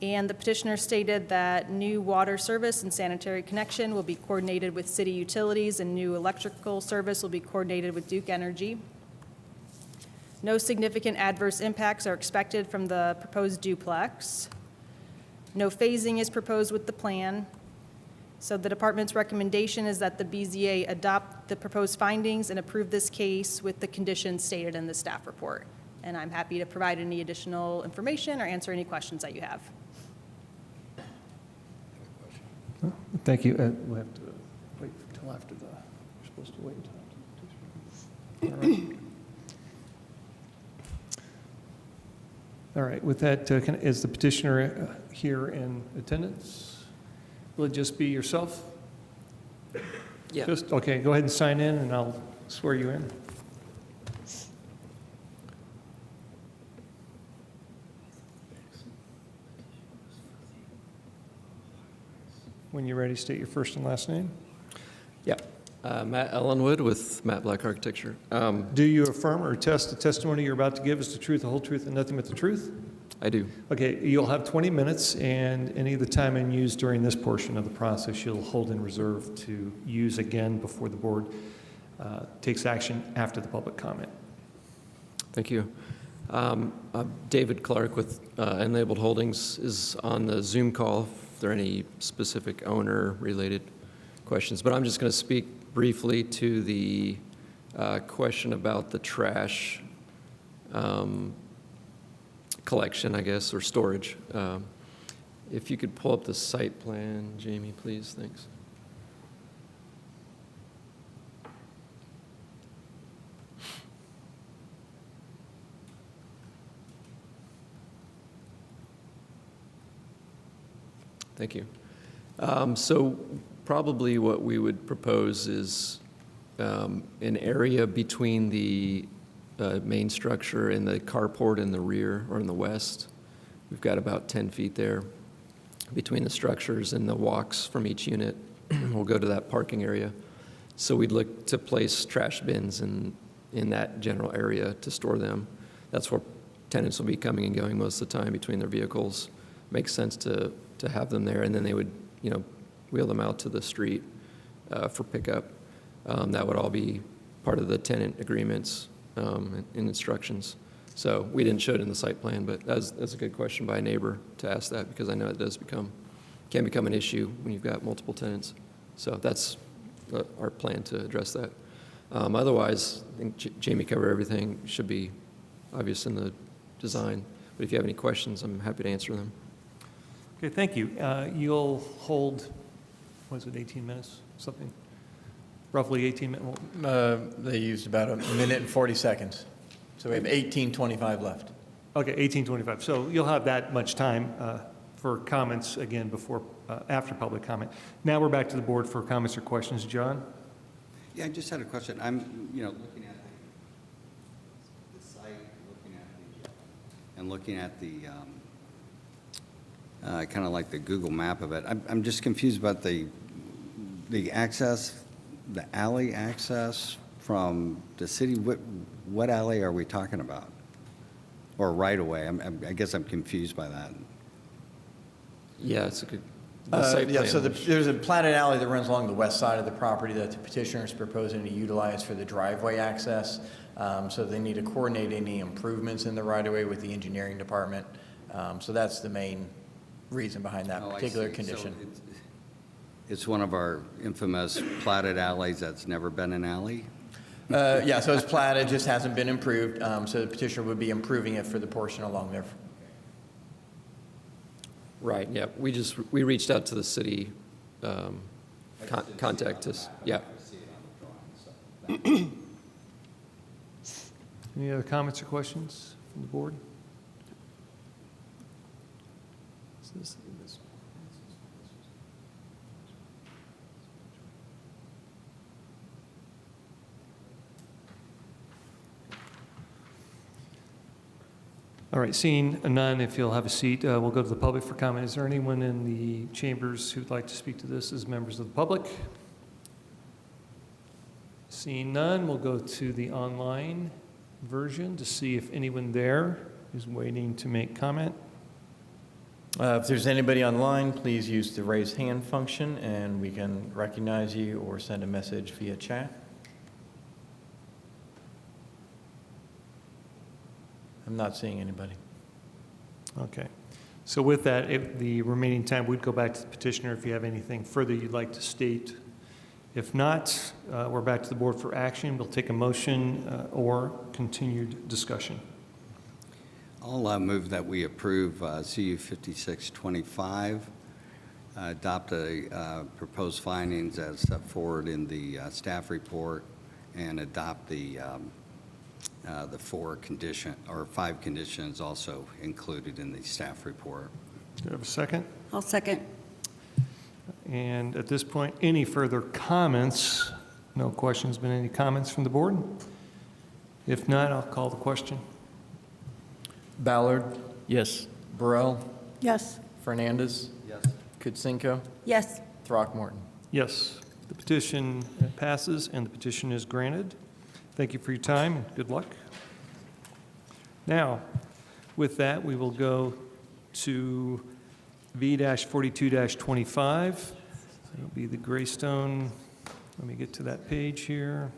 And the petitioner stated that new water service and sanitary connection will be coordinated with city utilities, and new electrical service will be coordinated with Duke Energy. No significant adverse impacts are expected from the proposed duplex. No phasing is proposed with the plan. So the department's recommendation is that the BZA adopt the proposed findings and approve this case with the conditions stated in the staff report. And I'm happy to provide any additional information or answer any questions that you have. Thank you. We'll have to wait until after we're supposed to wait until All right, with that, is the petitioner here in attendance? Will it just be yourself? Yeah. Okay, go ahead and sign in, and I'll swear you in. When you're ready, state your first and last name. Yeah. Matt Ellenwood with Matt Black Architecture. Do you affirm or attest the testimony you're about to give is the truth, the whole truth, and nothing but the truth? I do. Okay, you'll have 20 minutes, and any of the time unused during this portion of the process, you'll hold in reserve to use again before the board takes action after the public comment. Thank you. David Clark with Unlabeled Holdings is on the Zoom call if there are any specific owner-related questions. But I'm just going to speak briefly to the question about the trash collection, I guess, or storage. If you could pull up the site plan, Jamie, please, thanks. Thank you. So probably what we would propose is an area between the main structure and the carport in the rear or in the west. We've got about 10 feet there between the structures and the walks from each unit. We'll go to that parking area. So we'd look to place trash bins in that general area to store them. That's where tenants will be coming and going most of the time between their vehicles. Makes sense to have them there, and then they would, wheel them out to the street for pickup. That would all be part of the tenant agreements and instructions. So we didn't show it in the site plan, but that's a good question by a neighbor to ask that, because I know it can become an issue when you've got multiple tenants. So that's our plan to address that. Otherwise, I think Jamie covered everything. Should be obvious in the design. But if you have any questions, I'm happy to answer them. Okay, thank you. You'll hold, what is it, 18 minutes, something? Roughly 18 minutes? They used about a minute and 40 seconds. So we have 18:25 left. Okay, 18:25. So you'll have that much time for comments again after public comment. Now we're back to the board for comments or questions. John? Yeah, I just had a question. I'm, looking at the site, looking at the kind of like the Google map of it. I'm just confused about the access, the alley access from the city. What alley are we talking about? Or right away? I guess I'm confused by that. Yeah, it's a good. The site plan So was- there's a platted alley that runs along the west side of the property that the petitioner is proposing to utilize for the driveway access. So they need to coordinate any improvements in the right-of-way with the engineering department. So that's the main reason behind that Oh, I particular see. condition. So it's one of our infamous platted alleys that's never been an alley? Yeah, so it's platted, just hasn't been improved. So the petitioner would be improving it for the portion along there. Right, yeah. We reached out to the city, contact us. Yeah. Any other comments or questions from the board? All right, seeing none, if you'll have a seat, we'll go to the public for comment. Is there anyone in the chambers who'd like to speak to this as members of the public? Seeing none, we'll go to the online version to see if anyone there is waiting to make comment. If there's anybody online, please use the raise hand function and we can recognize you or send a message via chat. I'm not seeing anybody. Okay. So with that, the remaining time, we'd go back to the petitioner if you have anything further you'd like to state. If not, we're back to the board for action. We'll take a motion or continued discussion. I'll move that we approve CU 5625, adopt proposed findings as set forward in the staff report, and adopt the 5 conditions also included in the staff report. Do you have a second? I'll second. And at this point, any further comments? No questions, been any comments from the board? If not, I'll call the question. Ballard, Yes. Burrell, Yes. Fernandez. Yes. Kutsenko, Yes. Throckmorton. Yes, the petition passes and the petition is granted. Thank you for your time and good luck. Now, with that, we will go to V-42-25. It'll be the Greystone, let me get to that page here.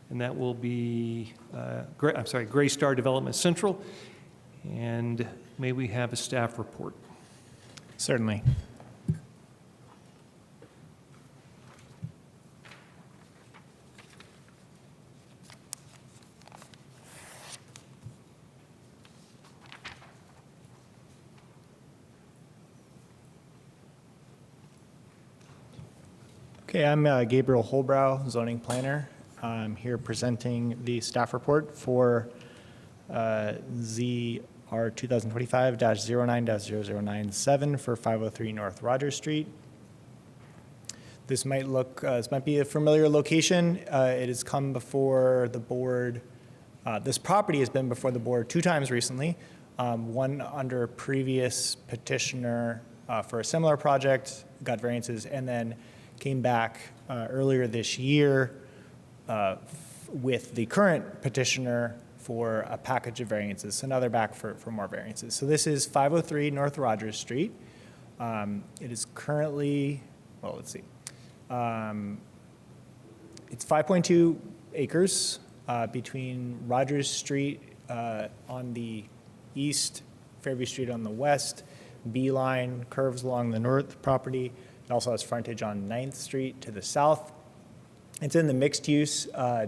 And that will be, Gray Star Development Central. And may we have a staff report? Certainly. Okay, I'm Gabriel Holbrow, zoning planner. I'm here presenting the staff report for ZR 2025-09-0097 for 503 North Rogers Street. This might be a familiar location. It has come before the board. This property has been before the board 2 times recently. One under a previous petitioner for a similar project, got variances, and then came back earlier this year with the current petitioner for a package of variances. So now they're back for more variances. So this is 503 North Rogers Street. It is currently, well, let's see. It's 5.2 acres between Rogers Street on the east, Fairview Street on the west, Beeline curves along the north property. It also has frontage on 9th Street to the south. It's in the mixed-use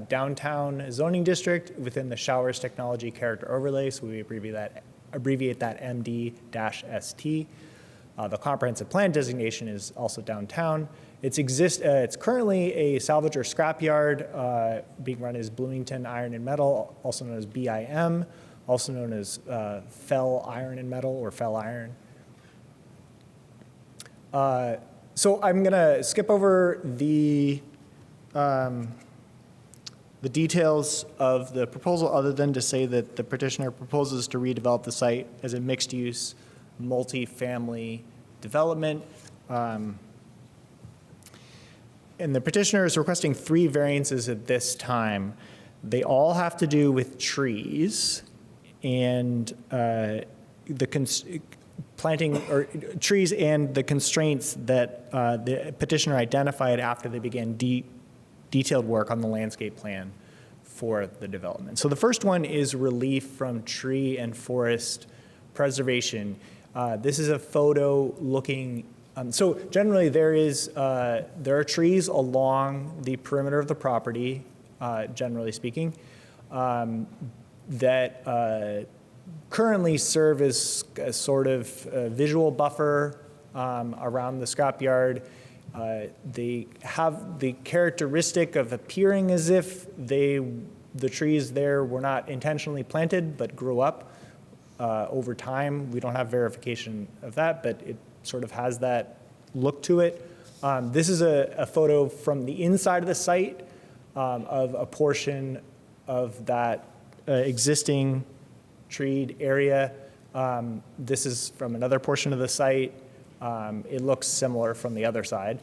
downtown zoning district within the Showers Technology Character Overlay, so we abbreviate that MD-ST. The comprehensive plan designation is also downtown. It's currently a salvage or scrapyard being run as Bloomington Iron and Metal, also known as BIM, also known as Fell Iron and Metal or Fell Iron. So I'm going to skip over the details of the proposal other than to say that the petitioner proposes to redevelop the site as a mixed-use, multi-family development. And the petitioner is requesting 3 variances at this time. They all have to do with trees and planting or trees and the constraints that the petitioner identified after they began detailed work on the landscape plan for the development. So the first one is relief from tree and forest preservation. This is a photo looking, so generally there are trees along the perimeter of the property, generally speaking, that currently serve as a sort of visual buffer around the scrapyard. They have the characteristic of appearing as if the trees there were not intentionally planted but grew up over time. We don't have verification of that, but it sort of has that look to it. This is a photo from the inside of the site of a portion of that existing treed area. This is from another portion of the site. It looks similar from the other side.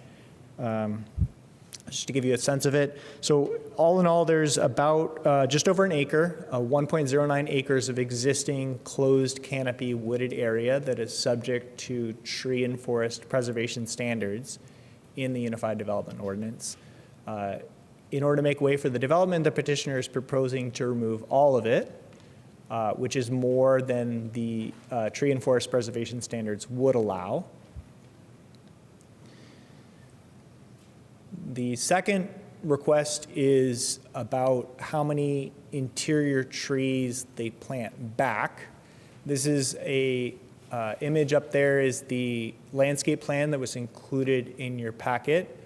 Just to give you a sense of it. So all in all, there's about just over an acre, 1.09 acres of existing closed canopy wooded area that is subject to tree and forest preservation standards in the Unified Development Ordinance. In order to make way for the development, the petitioner is proposing to remove all of it, which is more than the tree and forest preservation standards would allow. The second request is about how many interior trees they plant back. This is a image up there is the landscape plan that was included in your packet.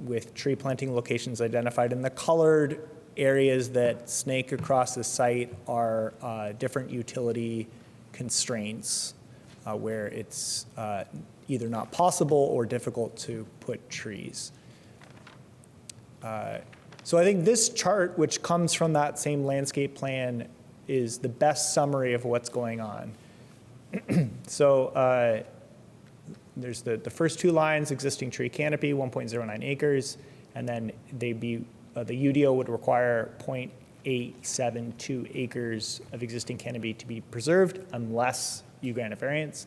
with tree planting locations identified. And the colored areas that snake across the site are different utility constraints where it's either not possible or difficult to put trees. So I think this chart, which comes from that same landscape plan, is the best summary of what's going on. So there's the first two lines, existing tree canopy, 1.09 acres, and then the UDO would require 0.872 acres of existing canopy to be preserved unless you grant a variance.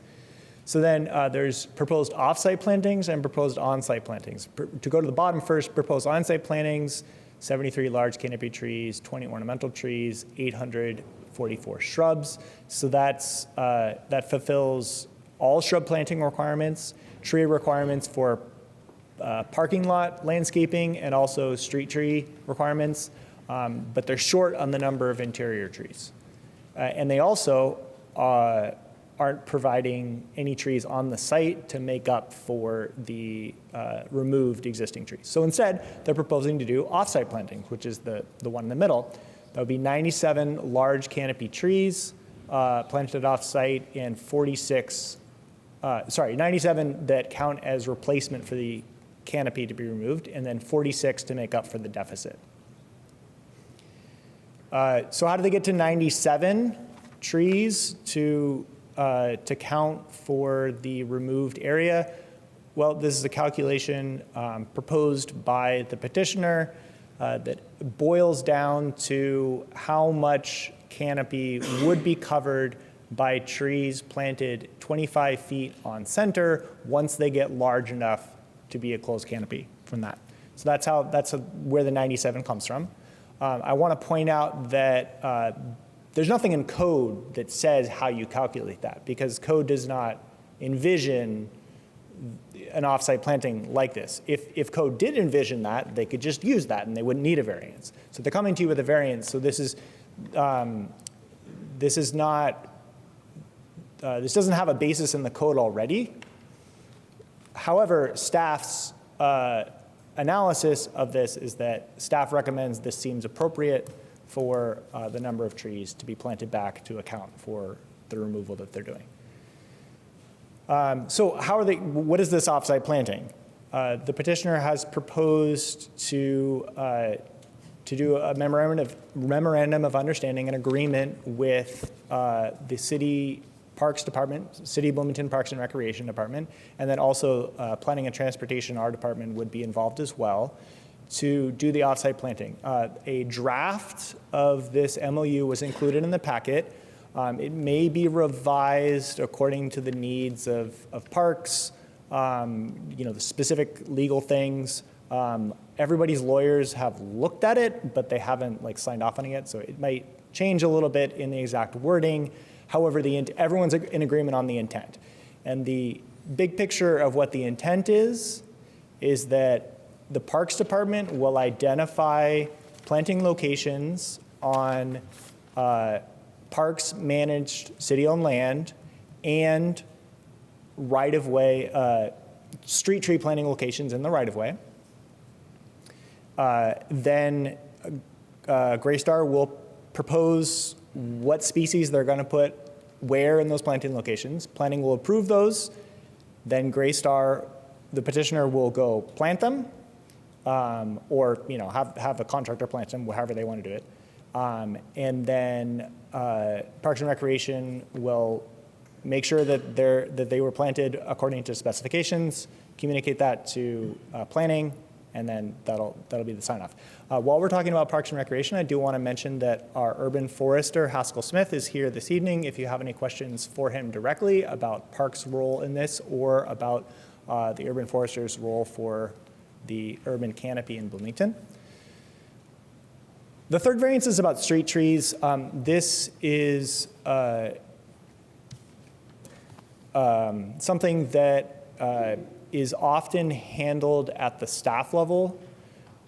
So then there's proposed off-site plantings and proposed on-site plantings. To go to the bottom first, proposed on-site plantings, 73 large canopy trees, 20 ornamental trees, 844 shrubs. So that fulfills all shrub planting requirements, tree requirements for parking lot landscaping, and also street tree requirements, but they're short on the number of interior trees. And they also aren't providing any trees on the site to make up for the removed existing trees. So instead, they're proposing to do off-site planting, which is the one in the middle. That would be 97 large canopy trees planted off-site and 97 that count as replacement for the canopy to be removed, and then 46 to make up for the deficit. So how do they get to 97 trees to count for the removed area? Well, this is a calculation proposed by the petitioner that boils down to how much canopy would be covered by trees planted 25 feet on center once they get large enough to be a closed canopy from that. So that's where the 97 comes from. I want to point out that there's nothing in code that says how you calculate that, because code does not envision an off-site planting like this. If code did envision that, they could just use that and they wouldn't need a variance. So they're coming to you with a variance. So this doesn't have a basis in the code already. However, staff's analysis of this is that staff recommends this seems appropriate for the number of trees to be planted back to account for the removal that they're doing. So what is this off-site planting? The petitioner has proposed to do a memorandum of understanding, an agreement with the City Parks Department, City of Bloomington Parks and Recreation Department, and then also Planning and Transportation, our department would be involved as well, to do the off-site planting. A draft of this MOU was included in the packet. It may be revised according to the needs of parks, the specific legal things. Everybody's lawyers have looked at it, but they haven't signed off on it yet, so it might change a little bit in the exact wording. However, everyone's in agreement on the intent. And the big picture of what the intent is that the Parks Department will identify planting locations on parks managed city-owned land and right-of-way, street tree planting locations in the right-of-way. Then Greystar will propose what species they're going to put where in those planting locations. Planning will approve those. Then Greystar, the petitioner, will go plant them, or have a contractor plant them, however they want to do it. And then Parks and Recreation will make sure that they were planted according to specifications, communicate that to planning, and then that'll be the sign-off. While we're talking about Parks and Recreation, I do want to mention that our urban forester, Haskell Smith, is here this evening. If you have any questions for him directly about Parks' role in this or about the urban forester's role for the urban canopy in Bloomington. The third variance is about street trees. This is something that is often handled at the staff level,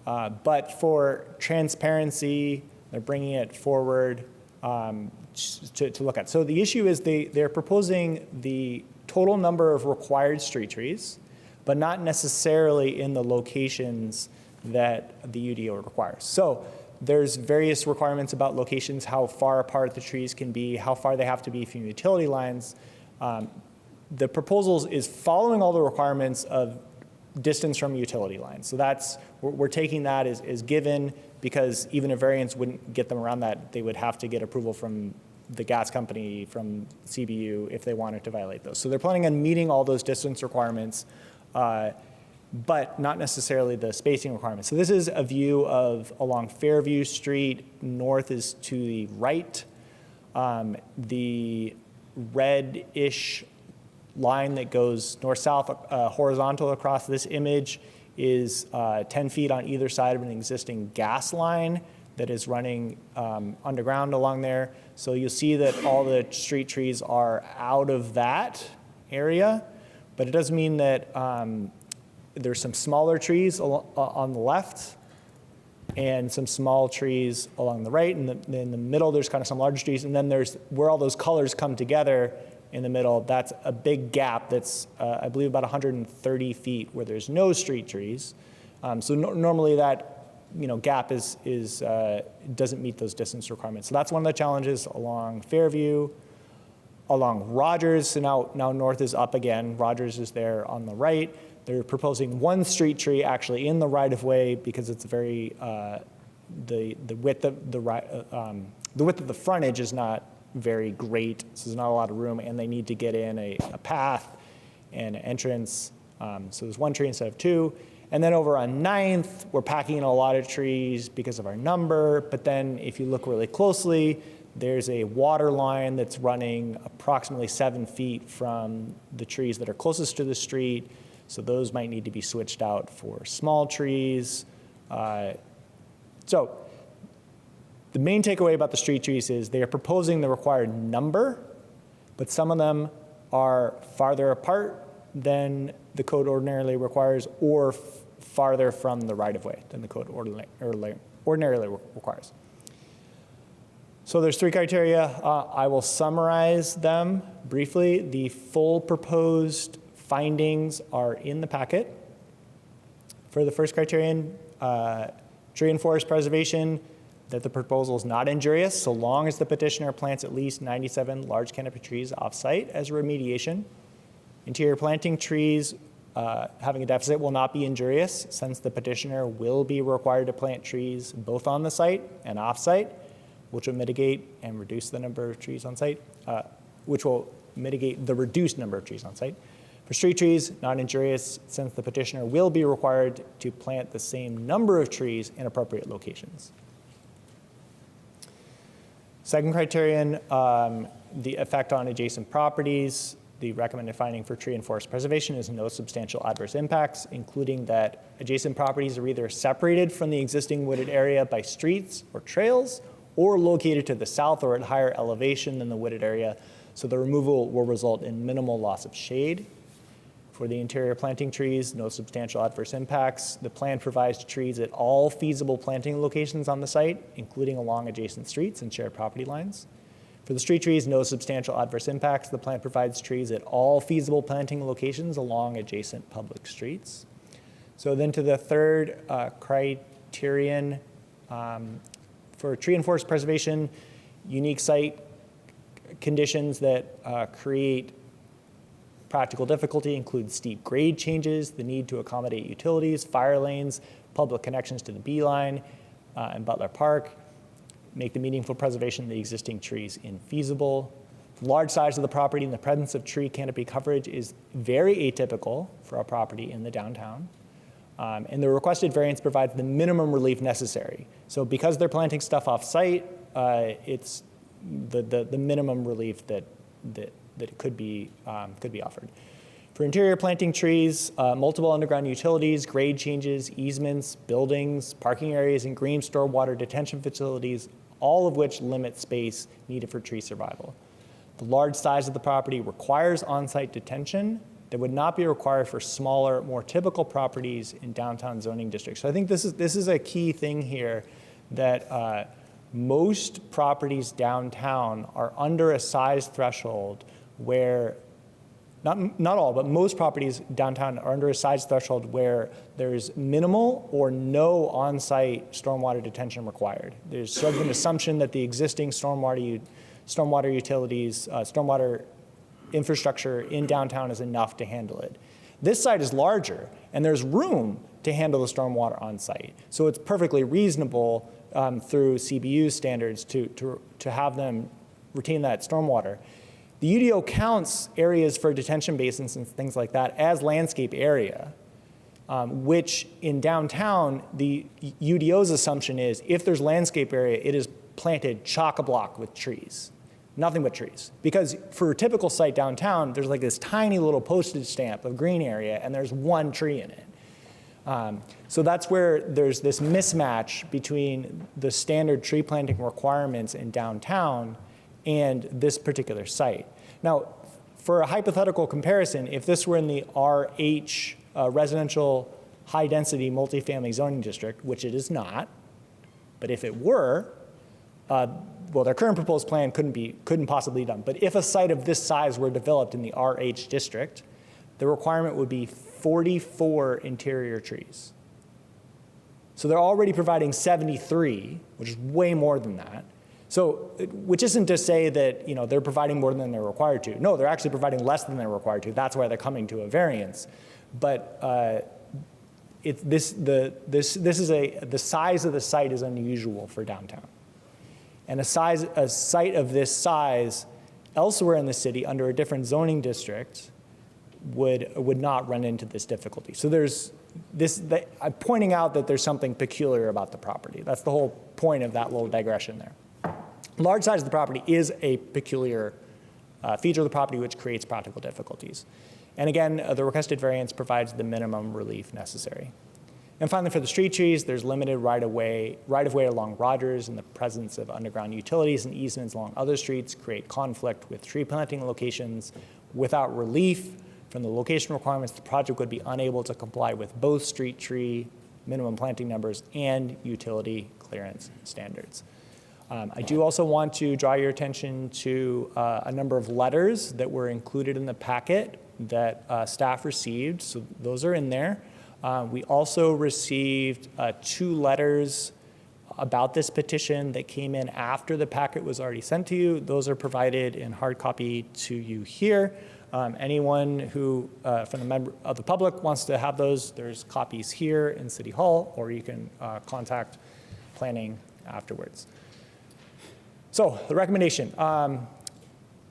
but for transparency, they're bringing it forward to look at. So the issue is they're proposing the total number of required street trees, but not necessarily in the locations that the UDO requires. So there's various requirements about locations, how far apart the trees can be, how far they have to be from utility lines. The proposals is following all the requirements of distance from utility lines. So that's, we're taking that as given, because even a variance wouldn't get them around that. They would have to get approval from the gas company, from CBU, if they wanted to violate those. So they're planning on meeting all those distance requirements, but not necessarily the spacing requirements. So this is a view of along Fairview Street. North is to the right. The reddish line that goes north-south horizontal across this image is 10 feet on either side of an existing gas line that is running underground along there. So you'll see that all the street trees are out of that area, but it does mean that there's some smaller trees on the left and some small trees along the right. And in the middle, there's kind of some larger trees. And then there's where all those colors come together in the middle, that's a big gap that's, I believe, about 130 feet where there's no street trees. So normally that gap doesn't meet those distance requirements. So that's one of the challenges along Fairview. Along Rogers, so now North is up again. Rogers is there on the right. They're proposing one street tree actually in the right-of-way because it's very, the width of the frontage is not very great, so there's not a lot of room, and they need to get in a path and an entrance. So there's one tree instead of two. And then over on 9th, we're packing in a lot of trees because of our number, but then if you look really closely, there's a water line that's running approximately 7 feet from the trees that are closest to the street, so those might need to be switched out for small trees. So the main takeaway about the street trees is they are proposing the required number, but some of them are farther apart than the code ordinarily requires, or farther from the right-of-way than the code ordinarily requires. So there's 3 criteria. I will summarize them briefly. The full proposed findings are in the packet. For the first criterion, tree and forest preservation, that the proposal is not injurious so long as the petitioner plants at least 97 large canopy trees off-site as remediation. Interior planting trees having a deficit will not be injurious since the petitioner will be required to plant trees both on the site and off-site, which will mitigate and reduce the number of trees on site, which will mitigate the reduced number of trees on site. For street trees, not injurious since the petitioner will be required to plant the same number of trees in appropriate locations. Second criterion, the effect on adjacent properties. The recommended finding for tree and forest preservation is no substantial adverse impacts, including that adjacent properties are either separated from the existing wooded area by streets or trails, or located to the south or at higher elevation than the wooded area, so the removal will result in minimal loss of shade. For the interior planting trees, no substantial adverse impacts. The plan provides trees at all feasible planting locations on the site, including along adjacent streets and shared property lines. For the street trees, no substantial adverse impacts. The plan provides trees at all feasible planting locations along adjacent public streets. So then to the third criterion, for tree and forest preservation, unique site conditions that create practical difficulty include steep grade changes, the need to accommodate utilities, fire lanes, public connections to the B line and Butler Park, make the meaningful preservation of the existing trees infeasible. Large size of the property and the presence of tree canopy coverage is very atypical for a property in the downtown. And the requested variance provides the minimum relief necessary. So because they're planting stuff off-site, it's the minimum relief that could be offered. For interior planting trees, multiple underground utilities, grade changes, easements, buildings, parking areas, and green stormwater detention facilities, all of which limit space needed for tree survival. The large size of the property requires on-site detention that would not be required for smaller, more typical properties in downtown zoning districts. So I think this is a key thing here, that most properties downtown are under a size threshold where not all, but most properties downtown are under a size threshold where there's minimal or no on-site stormwater detention required. There's sort of an assumption that the existing stormwater utilities, stormwater infrastructure in downtown is enough to handle it. This site is larger, and there's room to handle the stormwater on site. So it's perfectly reasonable through CBU standards to have them retain that stormwater. The UDO counts areas for detention basins and things like that as landscape area, which in downtown, the UDO's assumption is if there's landscape area, it is planted chock-a-block with trees. Nothing but trees. Because for a typical site downtown, there's like this tiny little postage stamp of green area, and there's one tree in it. So that's where there's this mismatch between the standard tree planting requirements in downtown and this particular site. Now, for a hypothetical comparison, if this were in the RH residential high-density multifamily zoning district, which it is not, but if it were, well, their current proposed plan couldn't possibly be done. But if a site of this size were developed in the RH district, the requirement would be 44 interior trees. So they're already providing 73, which is way more than that. So, which isn't to say that they're providing more than they're required to. No, they're actually providing less than they're required to. That's why they're coming to a variance. But the size of the site is unusual for downtown. And a site of this size elsewhere in the city under a different zoning district would not run into this difficulty. So I'm pointing out that there's something peculiar about the property. That's the whole point of that little digression there. Large size of the property is a peculiar feature of the property which creates practical difficulties. And again, the requested variance provides the minimum relief necessary. And finally, for the street trees, there's limited right-of-way along Rogers, and the presence of underground utilities and easements along other streets create conflict with tree planting locations. Without relief from the location requirements, the project would be unable to comply with both street tree minimum planting numbers and utility clearance standards. I do also want to draw your attention to a number of letters that were included in the packet that staff received, so those are in there. We also received 2 letters about this petition that came in after the packet was already sent to you. Those are provided in hard copy to you here. Anyone who, from the member of the public, wants to have those, there's copies here in City Hall, or you can contact planning afterwards. So the recommendation.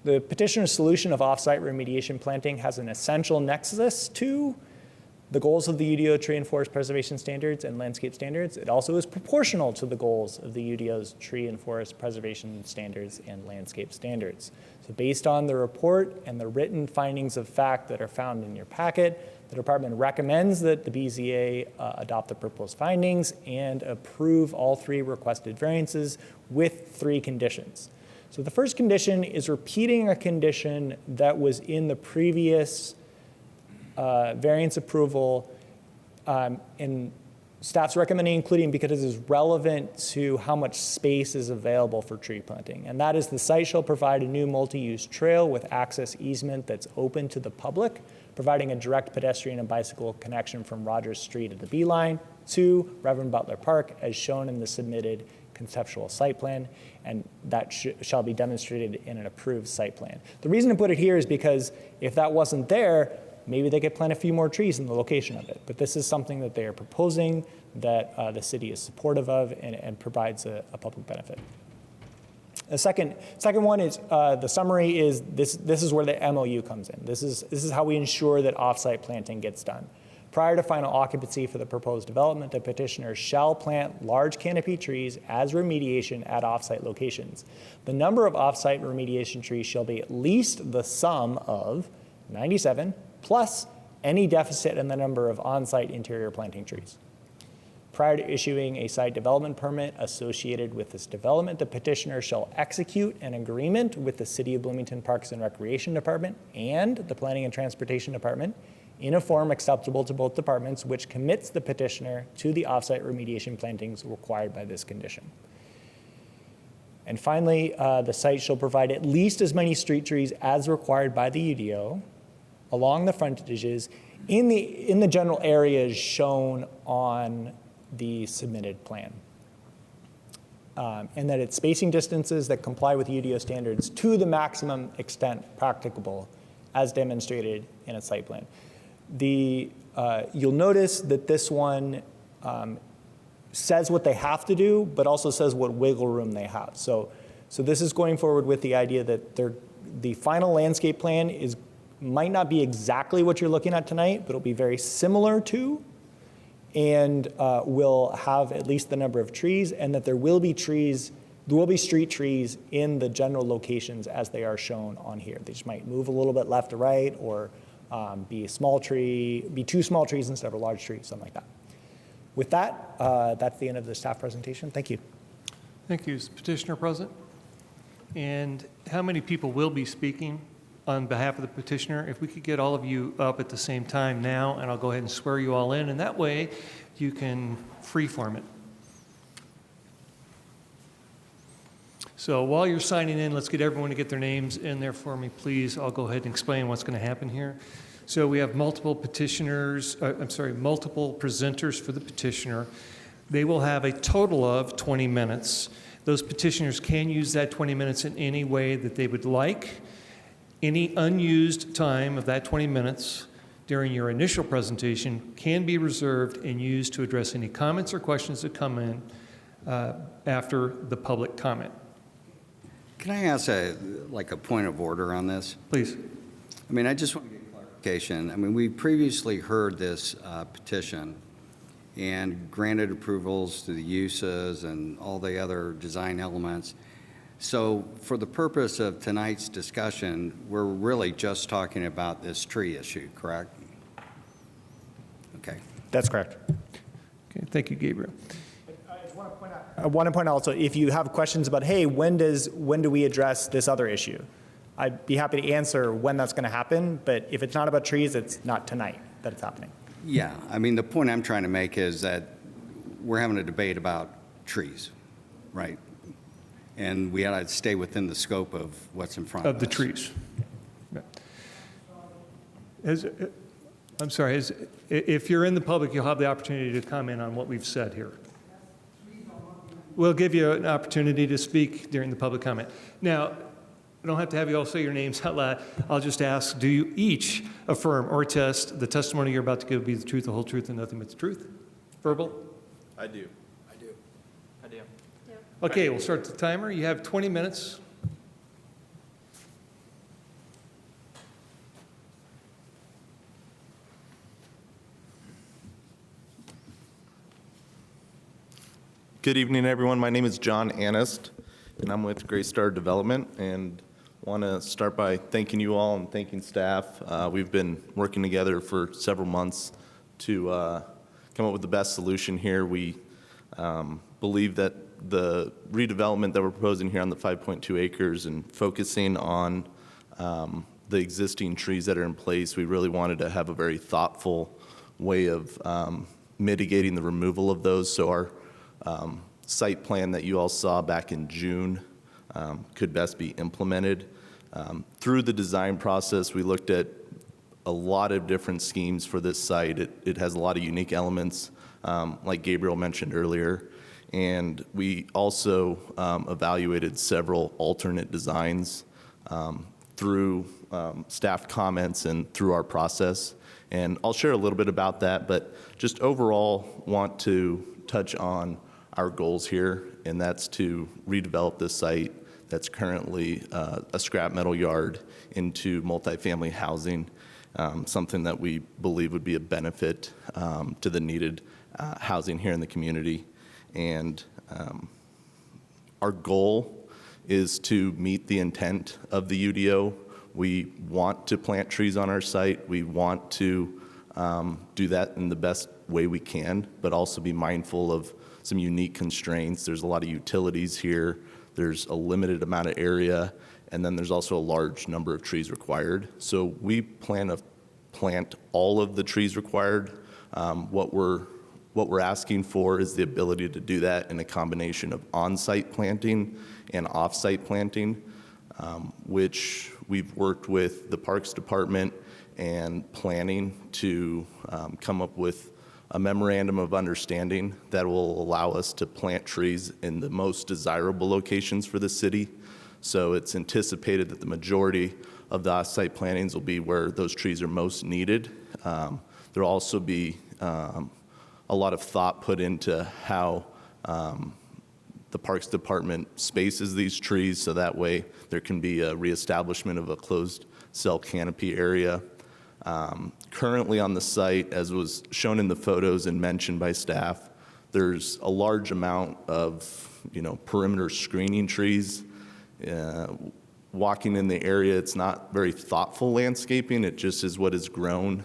The petitioner's solution of off-site remediation planting has an essential nexus to the goals of the UDO tree and forest preservation standards and landscape standards. It also is proportional to the goals of the UDO's tree and forest preservation standards and landscape standards. So based on the report and the written findings of fact that are found in your packet, the department recommends that the BZA adopt the proposed findings and approve all 3 requested variances with 3 conditions. So the first condition is repeating a condition that was in the previous variance approval, and staff's recommending including because it is relevant to how much space is available for tree planting. And that is the site shall provide a new multi-use trail with access easement that's open to the public, providing a direct pedestrian and bicycle connection from Rogers Street at the B line to Reverend Butler Park as shown in the submitted conceptual site plan, and that shall be demonstrated in an approved site plan. The reason to put it here is because if that wasn't there, maybe they could plant a few more trees in the location of it. But this is something that they are proposing that the city is supportive of and provides a public benefit. The second one is the summary is this is where the MOU comes in. This is how we ensure that off-site planting gets done. Prior to final occupancy for the proposed development, the petitioner shall plant large canopy trees as remediation at off-site locations. The number of off-site remediation trees shall be at least the sum of 97 plus any deficit in the number of on-site interior planting trees. Prior to issuing a site development permit associated with this development, the petitioner shall execute an agreement with the City of Bloomington Parks and Recreation Department and the Planning and Transportation Department in a form acceptable to both departments, which commits the petitioner to the off-site remediation plantings required by this condition. And finally, the site shall provide at least as many street trees as required by the UDO, along the frontages in the general areas shown on the submitted plan. And that it's spacing distances that comply with UDO standards to the maximum extent practicable as demonstrated in a site plan. You'll notice that this one says what they have to do, but also says what wiggle room they have. So this is going forward with the idea that the final landscape plan might not be exactly what you're looking at tonight, but it'll be very similar to, and will have at least the number of trees, and that there will be street trees in the general locations as they are shown on here. They just might move a little bit left to right, or be two small trees instead of a large tree, something like that. With that, that's the end of the staff presentation. Thank you. Thank you. Is the petitioner present? And how many people will be speaking on behalf of the petitioner? If we could get all of you up at the same time now, and I'll go ahead and swear you all in, and that way you can freeform it. So while you're signing in, let's get everyone to get their names in there for me, please. I'll go ahead and explain what's going to happen here. So we have multiple multiple presenters for the petitioner. They will have a total of 20 minutes. Those petitioners can use that 20 minutes in any way that they would like. Any unused time of that 20 minutes during your initial presentation can be reserved and used to address any comments or questions that come in after the public comment. Can I ask a point of order on this? Please. I mean, I just want to get clarification. I mean, we previously heard this petition and granted approvals to the uses and all the other design elements. So for the purpose of tonight's discussion, we're really just talking about this tree issue, correct? Okay. That's correct. Okay, thank you, Gabriel. I want to point out also, if you have questions about, hey, when do we address this other issue? I'd be happy to answer when that's going to happen, but if it's not about trees, it's not tonight that it's happening. Yeah, I mean, the point I'm trying to make is that we're having a debate about trees, right? And we ought to stay within the scope of what's in front of us. Of the trees. Yeah. I'm sorry, if you're in the public, you'll have the opportunity to comment on what we've said here. We'll give you an opportunity to speak during the public comment. Now, I don't have to have you all say your names out loud. I'll just ask, do you each affirm or attest the testimony you're about to give be the truth, the whole truth, and nothing but the truth? Verbal? I do. Okay, we'll start the timer. You have 20 minutes. Good evening, everyone. My name is John Annist, and I'm with Greystar Development, and want to start by thanking you all and thanking staff. We've been working together for several months to come up with the best solution here. We believe that the redevelopment that we're proposing here on the 5.2 acres and focusing on the existing trees that are in place, we really wanted to have a very thoughtful way of mitigating the removal of those. So our site plan that you all saw back in June could best be implemented. Through the design process, we looked at a lot of different schemes for this site. It has a lot of unique elements, like Gabriel mentioned earlier. And we also evaluated several alternate designs through staff comments and through our process. And I'll share a little bit about that, but just overall want to touch on our goals here, and that's to redevelop this site that's currently a scrap metal yard into multifamily housing, something that we believe would be a benefit to the needed housing here in the community. And our goal is to meet the intent of the UDO. We want to plant trees on our site. We want to do that in the best way we can, but also be mindful of some unique constraints. There's a lot of utilities here. There's a limited amount of area, and then there's also a large number of trees required. So we plan to plant all of the trees required. What we're asking for is the ability to do that in a combination of on-site planting and off-site planting, which we've worked with the Parks Department and planning to come up with a memorandum of understanding that will allow us to plant trees in the most desirable locations for the city. So it's anticipated that the majority of the off-site plantings will be where those trees are most needed. There'll also be a lot of thought put into how the Parks Department spaces these trees, so that way there can be a reestablishment of a closed cell canopy area. Currently on the site, as was shown in the photos and mentioned by staff, there's a large amount of perimeter screening trees. Walking in the area, it's not very thoughtful landscaping. It just is what has grown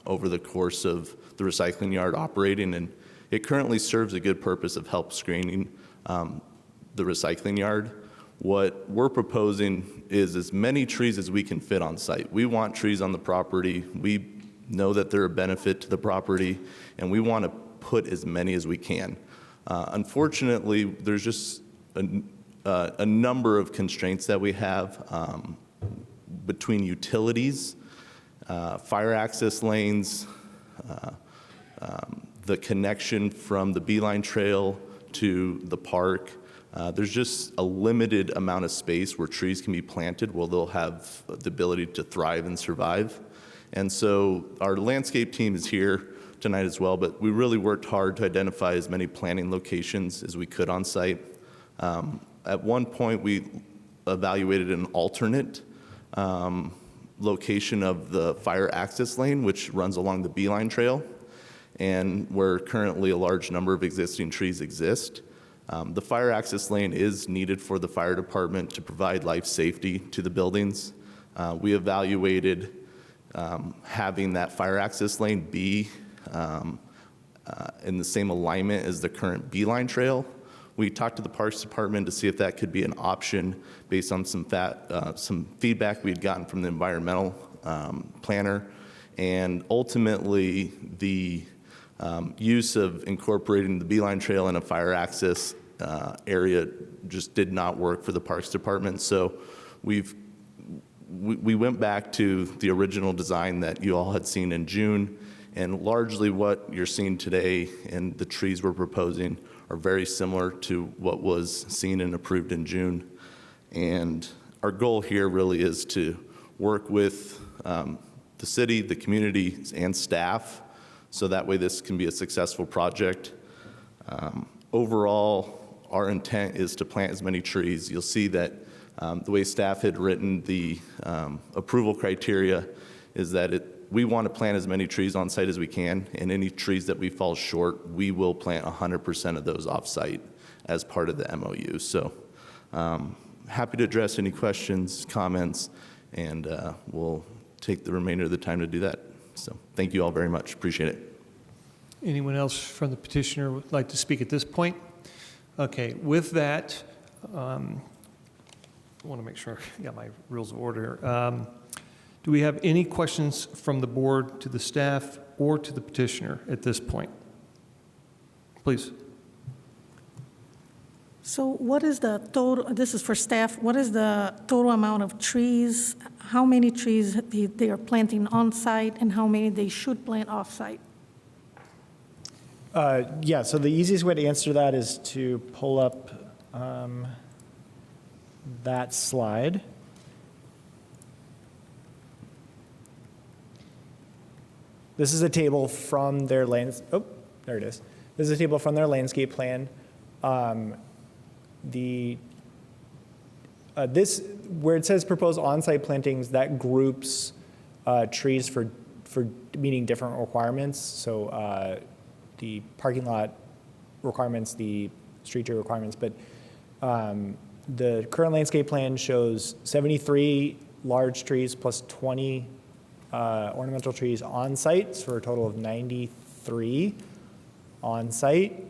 over the course of the recycling yard operating, and it currently serves a good purpose of help screening the recycling yard. What we're proposing is as many trees as we can fit on site. We want trees on the property. We know that they're a benefit to the property, and we want to put as many as we can. Unfortunately, there's just a number of constraints that we have between utilities, fire access lanes, the connection from the Beeline Trail to the park. There's just a limited amount of space where trees can be planted where they'll have the ability to thrive and survive. And so our landscape team is here tonight as well, but we really worked hard to identify as many planting locations as we could on site. At one point, we evaluated an alternate location of the fire access lane, which runs along the Beeline Trail, and where currently a large number of existing trees exist. The fire access lane is needed for the fire department to provide life safety to the buildings. We evaluated having that fire access lane be in the same alignment as the current Beeline Trail. We talked to the Parks Department to see if that could be an option based on some feedback we had gotten from the environmental planner. And ultimately, the use of incorporating the Beeline Trail in a fire access area just did not work for the Parks Department. So we went back to the original design that you all had seen in June, and largely what you're seeing today and the trees we're proposing are very similar to what was seen and approved in June. And our goal here really is to work with the city, the community, and staff, so that way this can be a successful project. Overall, our intent is to plant as many trees. You'll see that the way staff had written the approval criteria is that we want to plant as many trees on site as we can, and any trees that we fall short, we will plant 100% of those off site as part of the MOU. So happy to address any questions, comments, and we'll take the remainder of the time to do that. So thank you all very much. Appreciate it. Anyone else from the petitioner would like to speak at this point? Okay, with that, I want to make sure I got my rules of order. Do we have any questions from the board to the staff or to the petitioner at this point? Please. So what is the total, this is for staff, what is the total amount of trees? How many trees they are planting on site and how many they should plant off site? Yeah, so the easiest way to answer that is to pull up that slide. This is a table from their This is a table from their landscape plan. This, where it says proposed on-site plantings, that groups trees for meeting different requirements. So the parking lot requirements, the street tree requirements, but the current landscape plan shows 73 large trees plus 20 ornamental trees on site, for a total of 93 on site.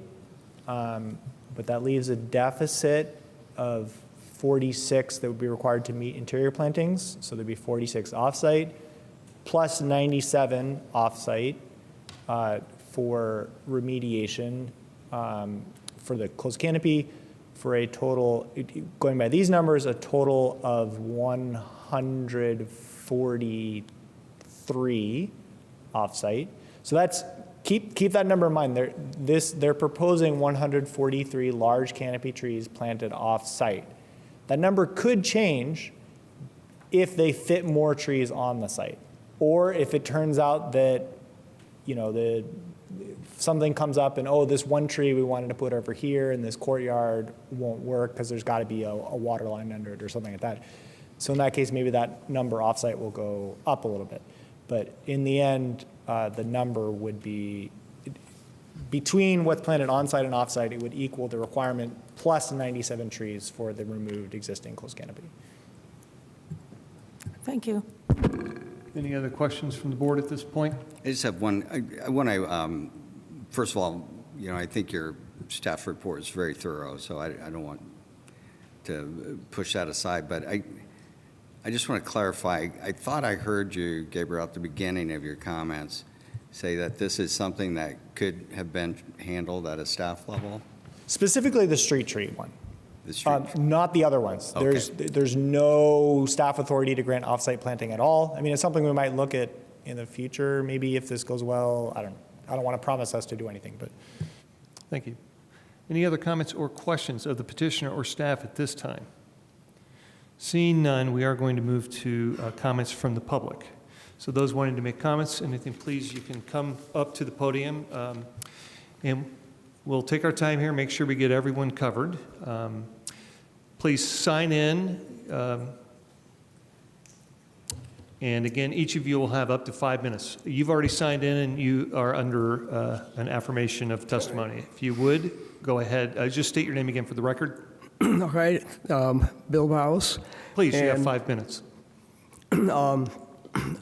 But that leaves a deficit of 46 that would be required to meet interior plantings. So there'd be 46 off-site, plus 97 off-site for remediation for the closed canopy, for a total, going by these numbers, a total of 143 3 off-site. So that's, keep that number in mind. They're proposing 143 large canopy trees planted off-site. That number could change if they fit more trees on the site, or if it turns out that, something comes up and, oh, this one tree we wanted to put over here in this courtyard won't work because there's got to be a water line under it or something like that. So in that case, maybe that number offsite will go up a little bit. But in the end, the number would be, between what's planted on-site and off-site, it would equal the requirement plus 97 trees for the removed existing closed canopy. Thank you. Any other questions from the board at this point? I just have one. I want to, first of all, I think your staff report is very thorough, so I don't want to push that aside. But I just want to clarify. I thought I heard you, Gabriel, at the beginning of your comments, say that this is something that could have been handled at a staff level? Specifically the street tree one. The street tree. Not the other ones. Okay. There's no staff authority to grant off-site planting at all. I mean, it's something we might look at in the future, maybe if this goes well. I don't want to promise us to do anything, but. Thank you. Any other comments or questions of the petitioner or staff at this time? Seeing none, we are going to move to comments from the public. So those wanting to make comments, anything, please, you can come up to the podium, and we'll take our time here, make sure we get everyone covered. Please sign in. And again, each of you will have up to 5 minutes. You've already signed in and you are under an affirmation of testimony. If you would, go ahead. Just state your name again for the record. All right, Bill Baus. Please, you have And, 5 minutes.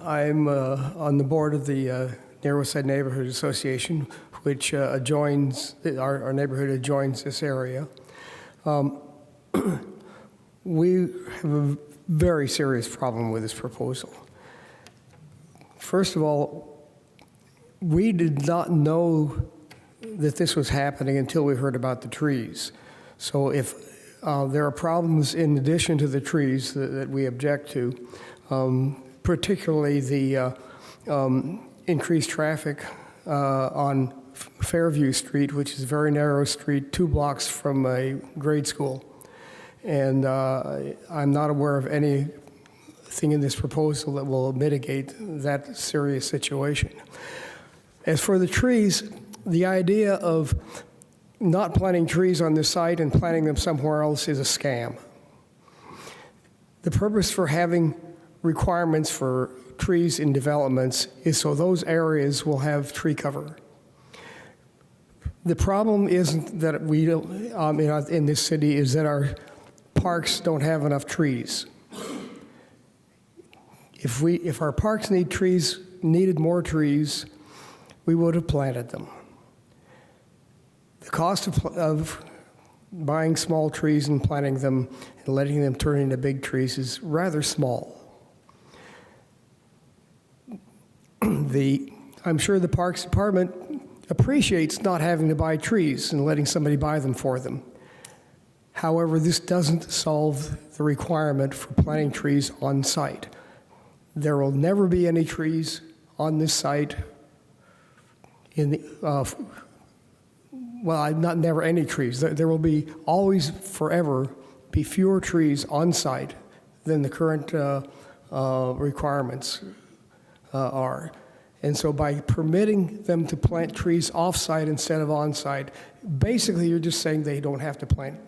I'm on the board of the Near West Side Neighborhood Association, which adjoins, our neighborhood adjoins this area. We have a very serious problem with this proposal. First of all, we did not know that this was happening until we heard about the trees. So if there are problems in addition to the trees that we object to, particularly the increased traffic on Fairview Street, which is a very narrow street, 2 blocks from a grade school. And I'm not aware of anything in this proposal that will mitigate that serious situation. As for the trees, the idea of not planting trees on this site and planting them somewhere else is a scam. The purpose for having requirements for trees in developments is so those areas will have tree cover. The problem isn't that we don't, in this city, is that our parks don't have enough trees. If our parks needed more trees, we would have planted them. The cost of buying small trees and planting them and letting them turn into big trees is rather small. I'm sure the Parks Department appreciates not having to buy trees and letting somebody buy them for them. However, this doesn't solve the requirement for planting trees on site. There will never be any trees on this site not never any trees. There will be always, forever, be fewer trees on site than the current requirements are. And so by permitting them to plant trees off-site instead of on-site, basically you're just saying they don't have to plant,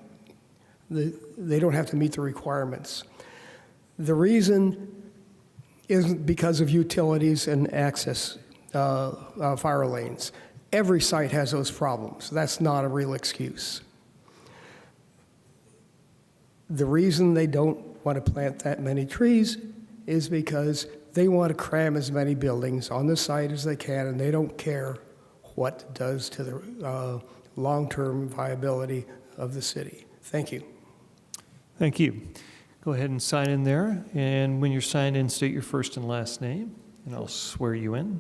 they don't have to meet the requirements. The reason isn't because of utilities and access fire lanes. Every site has those problems. That's not a real excuse. The reason they don't want to plant that many trees is because they want to cram as many buildings on the site as they can, and they don't care what it does to the long-term viability of the city. Thank you. Thank you. Go ahead and sign in there. And when you're signed in, state your first and last name, and I'll swear you in.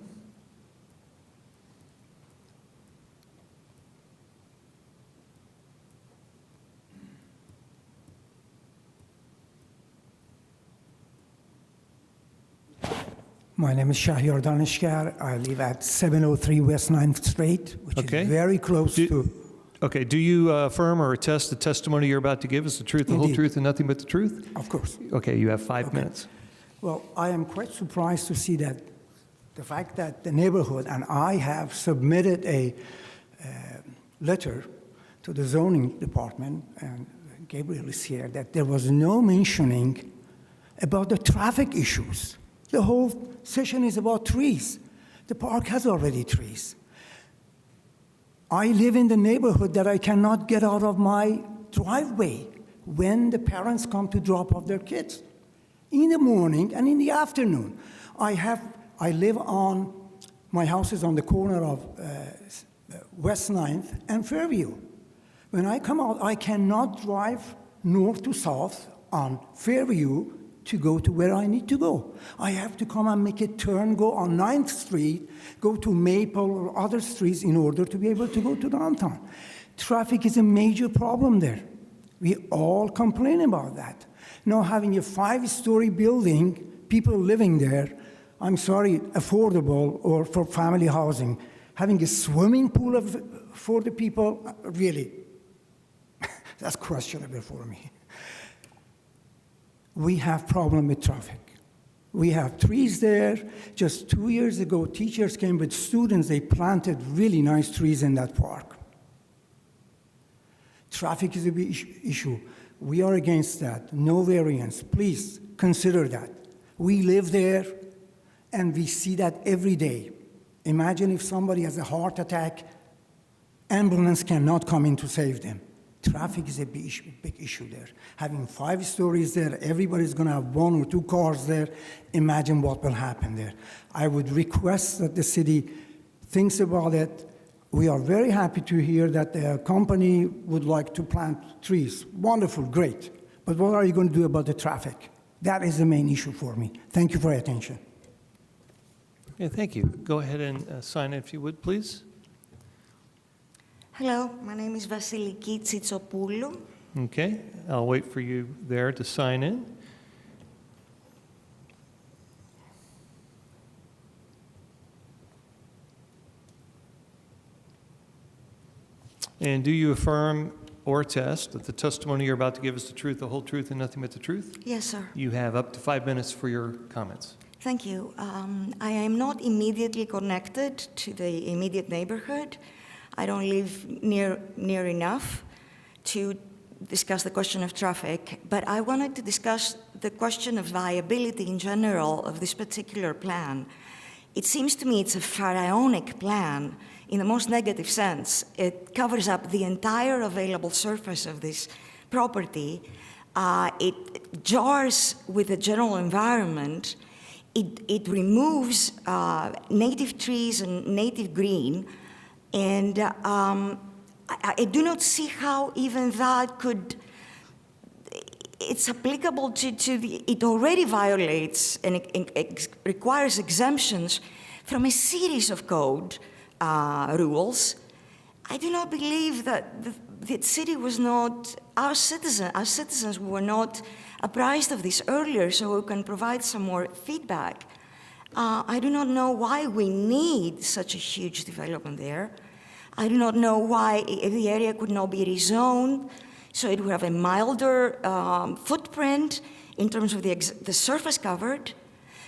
My name is Shahir Danishkar. I live at 703 West 9th Street, which Okay. is very close to... Okay, do you affirm or attest the testimony you're about to give is the truth, the whole Indeed. truth, and nothing but the truth? Of course. Okay, you have 5 minutes. Well, I am quite surprised to see that the fact that the neighborhood and I have submitted a letter to the zoning department, and Gabriel is here, that there was no mentioning about the traffic issues. The whole session is about trees. The park has already trees. I live in the neighborhood that I cannot get out of my driveway when the parents come to drop off their kids in the morning and in the afternoon. I live on, my house is on the corner of West 9th and Fairview. When I come out, I cannot drive north to south on Fairview to go to where I need to go. I have to come and make a turn, go on 9th Street, go to Maple or other streets in order to be able to go to downtown. Traffic is a major problem there. We all complain about that. Now having a 5-story building, people living there, I'm sorry, affordable or for family housing, having a swimming pool for the people, really, that's questionable for me. We have problem with traffic. We have trees there. Just 2 years ago, teachers came with students. They planted really nice trees in that park. Traffic is a big issue. We are against that. No variance. Please consider that. We live there, and we see that every day. Imagine if somebody has a heart attack, ambulance cannot come in to save them. Traffic is a big issue there. Having 5 stories there, everybody's going to have 1 or 2 cars there. Imagine what will happen there. I would request that the city thinks about it. We are very happy to hear that the company would like to plant trees. Wonderful, great. But what are you going to do about the traffic? That is the main issue for me. Thank you for your attention. Yeah, thank you. Go ahead and sign in if you would, please. Hello, my name is Vasiliki Tsitsopoulou. Okay, I'll wait for you there to sign in. And do you affirm or attest that the testimony you're about to give is the truth, the whole truth, and nothing but the truth? Yes, sir. You have up to 5 minutes for your comments. Thank you. I am not immediately connected to the immediate neighborhood. I don't live near enough to discuss the question of traffic, but I wanted to discuss the question of viability in general of this particular plan. It seems to me it's a pharaonic plan in the most negative sense. It covers up the entire available surface of this property. It jars with the general environment. It removes native trees and native green. And I do not see how even that could, it's applicable to the, it already violates and it requires exemptions from a series of code rules. I do not believe that the city was not, our citizens were not apprised of this earlier, so we can provide some more feedback. I do not know why we need such a huge development there. I do not know why the area could not be rezoned, so it would have a milder footprint in terms of the surface covered.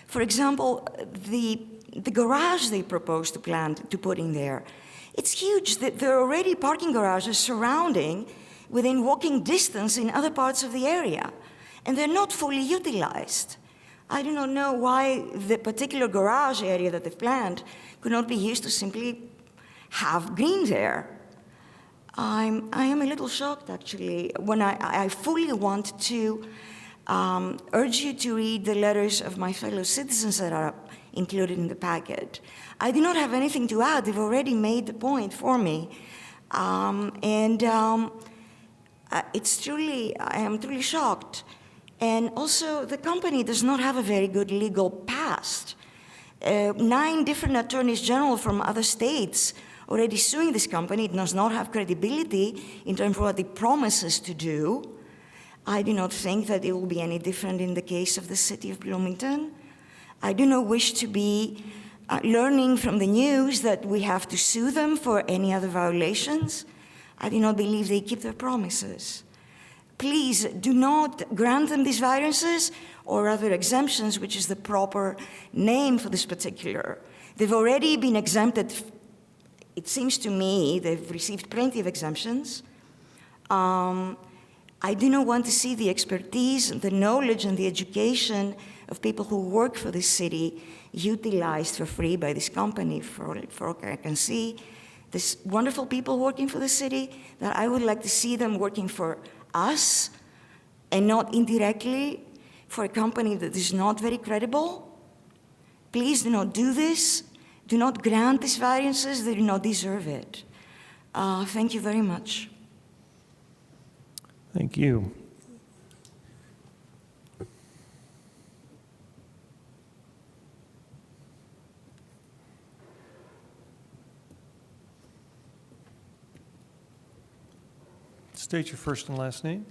For example, the garage they proposed to put in there, it's huge. There are already parking garages surrounding within walking distance in other parts of the area, and they're not fully utilized. I do not know why the particular garage area that they've planned could not be used to simply have green there. I am a little shocked, actually, when I fully want to urge you to read the letters of my fellow citizens that are included in the packet. I do not have anything to add. They've already made the point for me. It's truly, I am truly shocked. And also, the company does not have a very good legal past. 9 different attorneys general from other states already suing this company. It does not have credibility in terms of what it promises to do. I do not think that it will be any different in the case of the city of Bloomington. I do not wish to be learning from the news that we have to sue them for any other violations. I do not believe they keep their promises. Please do not grant them these variances or other exemptions, which is the proper name for this particular. They've already been exempted. It seems to me they've received plenty of exemptions. I do not want to see the expertise, the knowledge, and the education of people who work for this city utilized for free by this company. For what I can see, these wonderful people working for the city, that I would like to see them working for us and not indirectly for a company that is not very credible. Please do not do this. Do not grant these variances. They do not deserve it. Thank you very much. Thank you. State your first and last name.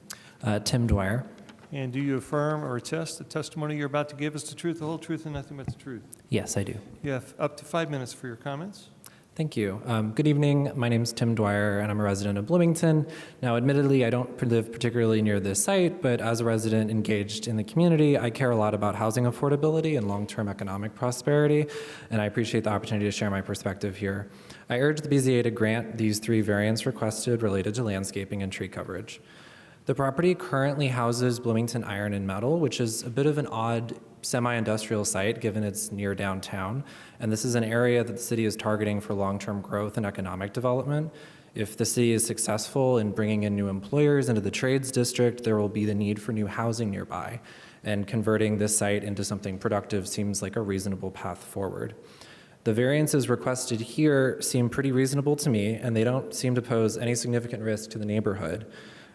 Tim Dwyer. And do you affirm or attest the testimony you're about to give is the truth, the whole truth, and nothing but the truth? Yes, I do. You have up to 5 minutes for your comments. Thank you. Good evening. My name is Tim Dwyer, and I'm a resident of Bloomington. Now, admittedly, I don't live particularly near this site, but as a resident engaged in the community, I care a lot about housing affordability and long-term economic prosperity, and I appreciate the opportunity to share my perspective here. I urge the BZA to grant these 3 variants requested related to landscaping and tree coverage. The property currently houses Bloomington Iron and Metal, which is a bit of an odd semi-industrial site given it's near downtown, and this is an area that the city is targeting for long-term growth and economic development. If the city is successful in bringing in new employers into the trades district, there will be the need for new housing nearby, and converting this site into something productive seems like a reasonable path forward. The variances requested here seem pretty reasonable to me, and they don't seem to pose any significant risk to the neighborhood.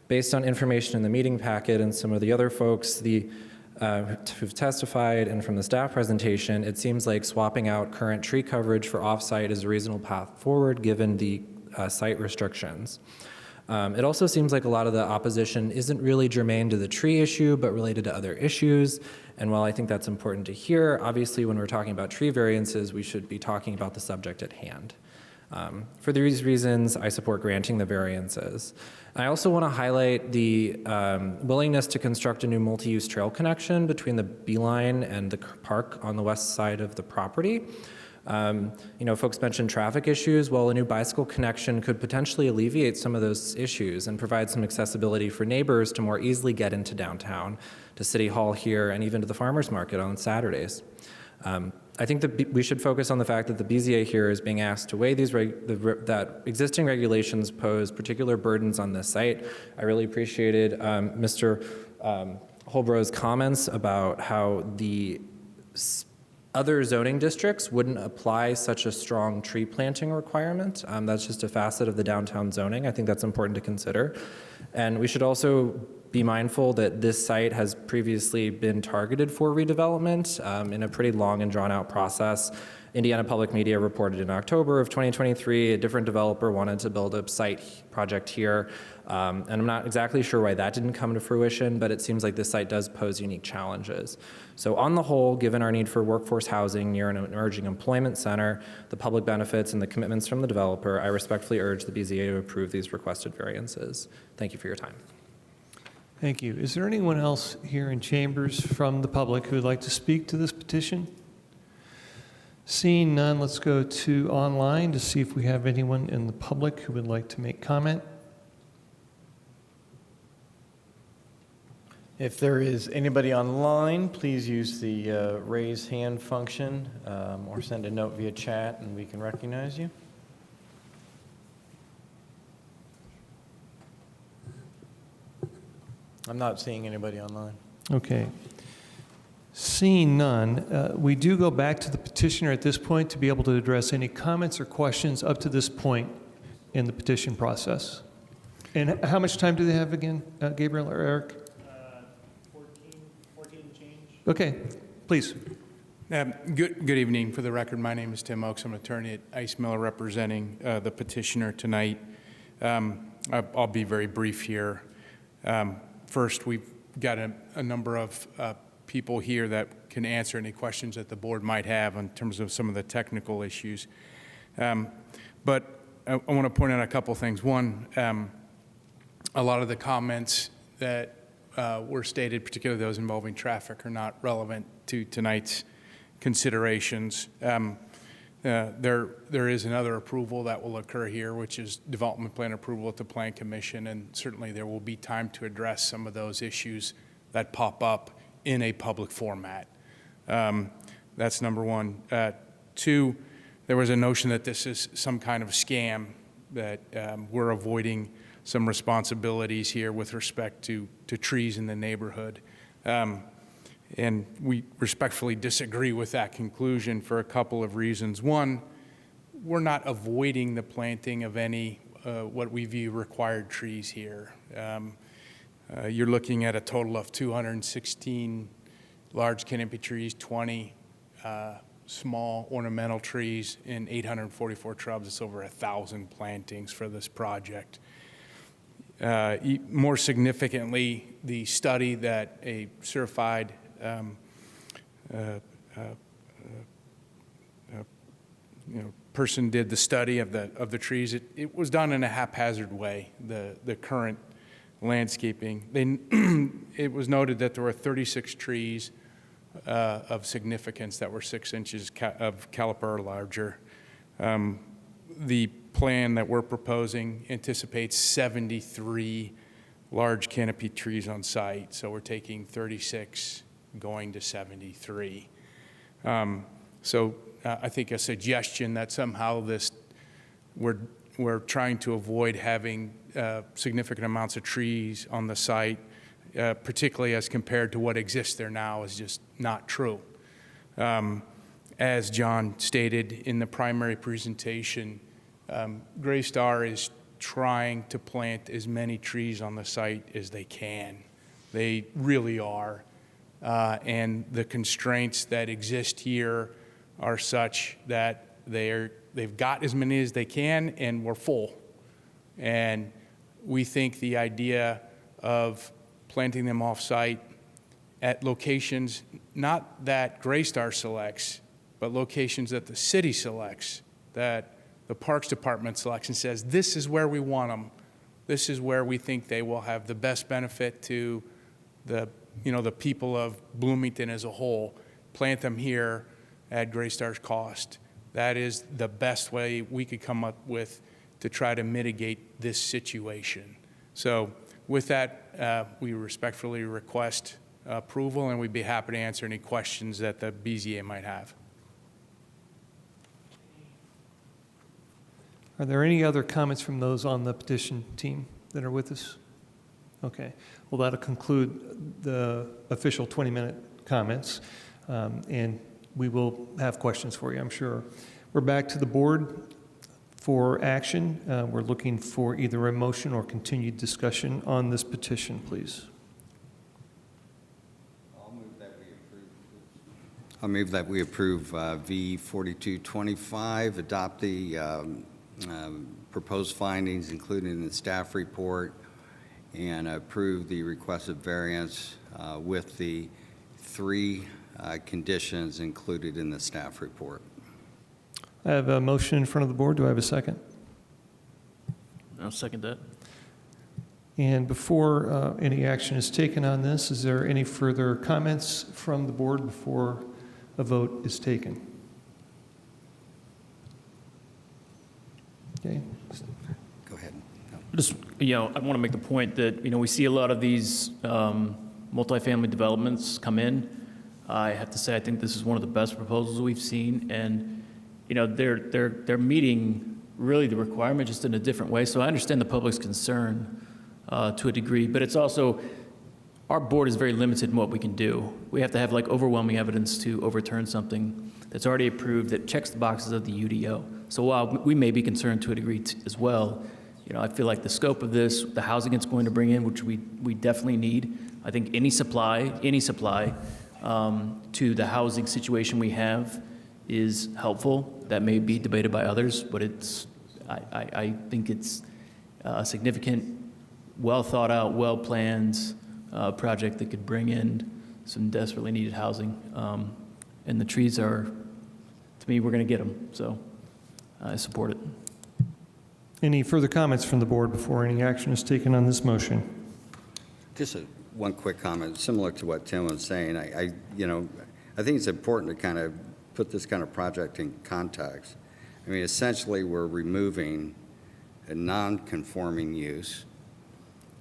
Based on information in the meeting packet and some of the other folks who've testified and from the staff presentation, it seems like swapping out current tree coverage for off-site is a reasonable path forward given the site restrictions. It also seems like a lot of the opposition isn't really germane to the tree issue, but related to other issues. And while I think that's important to hear, obviously when we're talking about tree variances, we should be talking about the subject at hand. For these reasons, I support granting the variances. I also want to highlight the willingness to construct a new multi-use trail connection between the Beeline and the park on the west side of the property. Folks mentioned traffic issues. Well, a new bicycle connection could potentially alleviate some of those issues and provide some accessibility for neighbors to more easily get into downtown, to City Hall here, and even to the farmers market on Saturdays. I think that we should focus on the fact that the BZA here is being asked to weigh that existing regulations pose particular burdens on this site. I really appreciated Mr. Holborough's comments about how the other zoning districts wouldn't apply such a strong tree planting requirement. That's just a facet of the downtown zoning. I think that's important to consider. And we should also be mindful that this site has previously been targeted for redevelopment in a pretty long and drawn-out process. Indiana Public Media reported in October of 2023 a different developer wanted to build a site project here, and I'm not exactly sure why that didn't come to fruition, but it seems like this site does pose unique challenges. So on the whole, given our need for workforce housing near an emerging employment center, the public benefits and the commitments from the developer, I respectfully urge the BZA to approve these requested variances. Thank you for your time. Thank you. Is there anyone else here in chambers from the public who would like to speak to this petition? Seeing none, let's go to online to see if we have anyone in the public who would like to make comment. If there is anybody online, please use the raise hand function or send a note via chat and we can recognize you. I'm not seeing anybody online. Okay. Seeing none, we do go back to the petitioner at this point to be able to address any comments or questions up to this point in the petition process. And how much time do they have again, Gabriel or Eric? 14 and change. Okay, please. Good evening. For the record, my name is Tim Oakes. I'm an attorney at Ice Miller representing the petitioner tonight. I'll be very brief here. First, we've got a number of people here that can answer any questions that the board might have in terms of some of the technical issues. But I want to point out a couple things. One, a lot of the comments that were stated, particularly those involving traffic, are not relevant to tonight's considerations. There is another approval that will occur here, which is development plan approval at the Plan Commission, and certainly there will be time to address some of those issues that pop up in a public format. That's number one. Two, there was a notion that this is some kind of scam, that we're avoiding some responsibilities here with respect to trees in the neighborhood. And we respectfully disagree with that conclusion for a couple of reasons. One, we're not avoiding the planting of any what we view required trees here. You're looking at a total of 216 large canopy trees, 20 small ornamental trees, and 844 shrubs. It's over 1,000 plantings for this project. More significantly, the study that a certified person did the study of the trees. It was done in a haphazard way. The current landscaping. It was noted that there were 36 trees of significance that were 6 inches of caliper or larger. The plan that we're proposing anticipates 73 large canopy trees on site, so we're taking 36 going to 73. So I think a suggestion that somehow we're trying to avoid having significant amounts of trees on the site, particularly as compared to what exists there now, is just not true. As John stated in the primary presentation, Gray Star is trying to plant as many trees on the site as they can. They really are. And the constraints that exist here are such that they've got as many as they can, and we're full. And we think the idea of planting them off-site at locations not that Gray Star selects, but locations that the city selects, that the Parks Department selects and says, this is where we want them. This is where we think they will have the best benefit to the people of Bloomington as a whole. Plant them here at Gray Star's cost. That is the best way we could come up with to try to mitigate this situation. So with that, we respectfully request approval, and we'd be happy to answer any questions that the BZA might have. Are there any other comments from those on the petition team that are with us? Okay. Well, that'll conclude the official 20-minute comments, and we will have questions for you, I'm sure. We're back to the board for action. We're looking for either a motion or continued discussion on this petition, please. I'll move that we approve V 4225, adopt the proposed findings included in the staff report, and approve the requested variance with the 3 conditions included in the staff report. I have a motion in front of the board. Do I have a second? I'll second that. And before any action is taken on this, is there any further comments from the board before a vote is taken? Okay. Go ahead. Just, I want to make the point that, we see a lot of these multifamily developments come in. I have to say, I think this is one of the best proposals we've seen, and, they're meeting really the requirement just in a different way. So I understand the public's concern to a degree, but it's also, our board is very limited in what we can do. We have to have overwhelming evidence to overturn something that's already approved that checks the boxes of the UDO. So while we may be concerned to a degree as well, I feel like the scope of this, the housing it's going to bring in, which we definitely need. I think any supply to the housing situation we have is helpful. That may be debated by others, but I think it's a significant, well thought out, well planned project that could bring in some desperately needed housing. And the trees are, to me, we're going to get them, so I support it. Any further comments from the board before any action is taken on this motion? Just one quick comment, similar to what Tim was saying. I think it's important to kind of put this kind of project in context. I mean, essentially, we're removing a non-conforming use,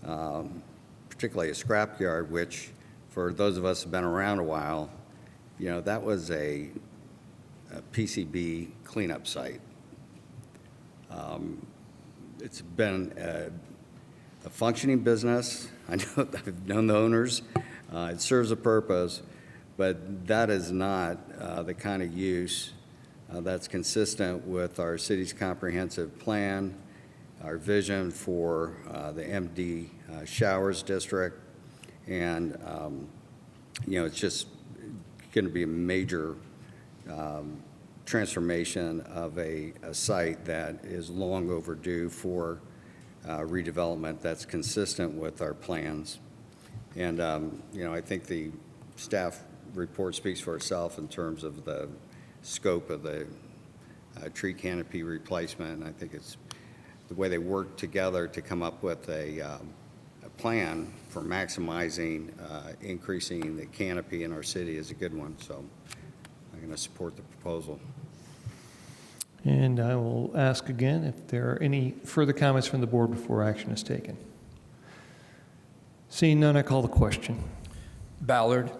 particularly a scrapyard, which, for those of us who've been around a while, that was a PCB cleanup site. It's been a functioning business. I know I've known the owners. It serves a purpose, but that is not the kind of use that's consistent with our city's comprehensive plan, our vision for the MD Showers District, and it's just going to be a major transformation of a site that is long overdue for redevelopment that's consistent with our plans. And, I think the staff report speaks for itself in terms of the scope of the tree canopy replacement. And I think it's the way they work together to come up with a plan for maximizing, increasing the canopy in our city is a good one. So I'm going to support the proposal. And I will ask again if there are any further comments from the board before action is taken. Seeing none, I call the question. Ballard.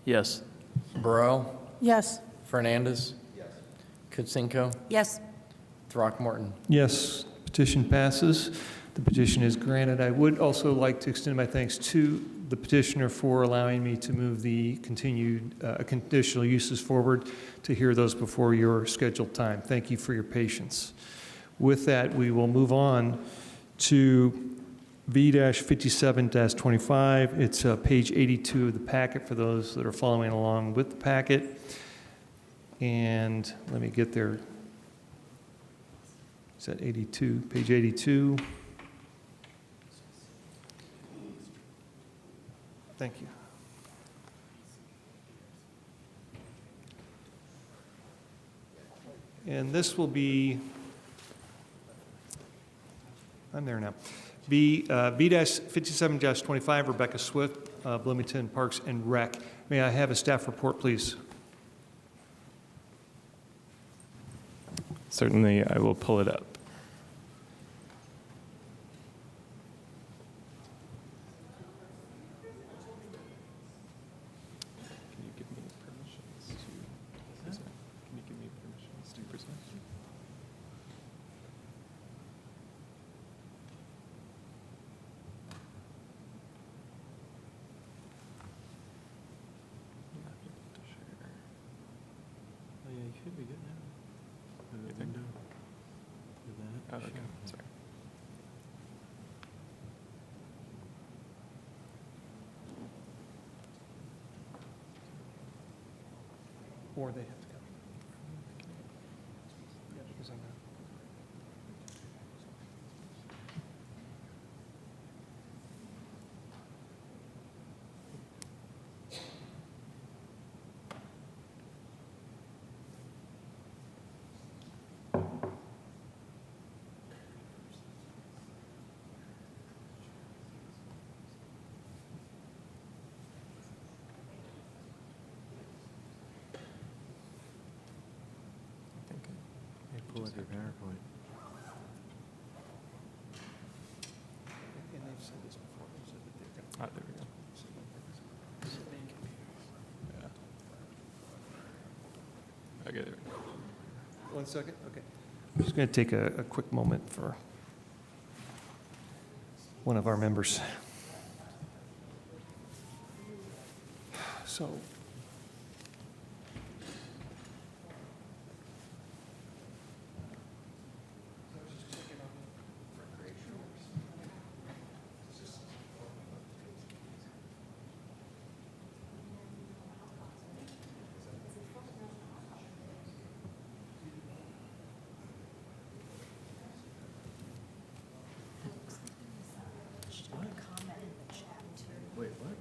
Yes. Burrow. Yes. Fernandez. Yes. Kutsenko. Yes. Throckmorton. Yes, petition passes. The petition is granted. I would also like to extend my thanks to the petitioner for allowing me to move the continued conditional uses forward to hear those before your scheduled time. Thank you for your patience. With that, we will move on to V-57-25. It's page 82 of the packet for those that are following along with the packet. And let me get there. Is that 82? Page 82. Thank you. And this will be, I'm there now. V-57-25, Rebecca Swift, Bloomington Parks and Rec. May I have a staff report, please? Certainly, I will pull it up. Oh, okay, sorry. Or they have to come. Yeah, because I'm not. Pull up your PowerPoint. And they've said this before. They said that they're going to. Ah, there we go. Yeah. Okay, there we go. 1 second? Okay. I'm just going to take a quick moment for one of our members. So. Wait, what?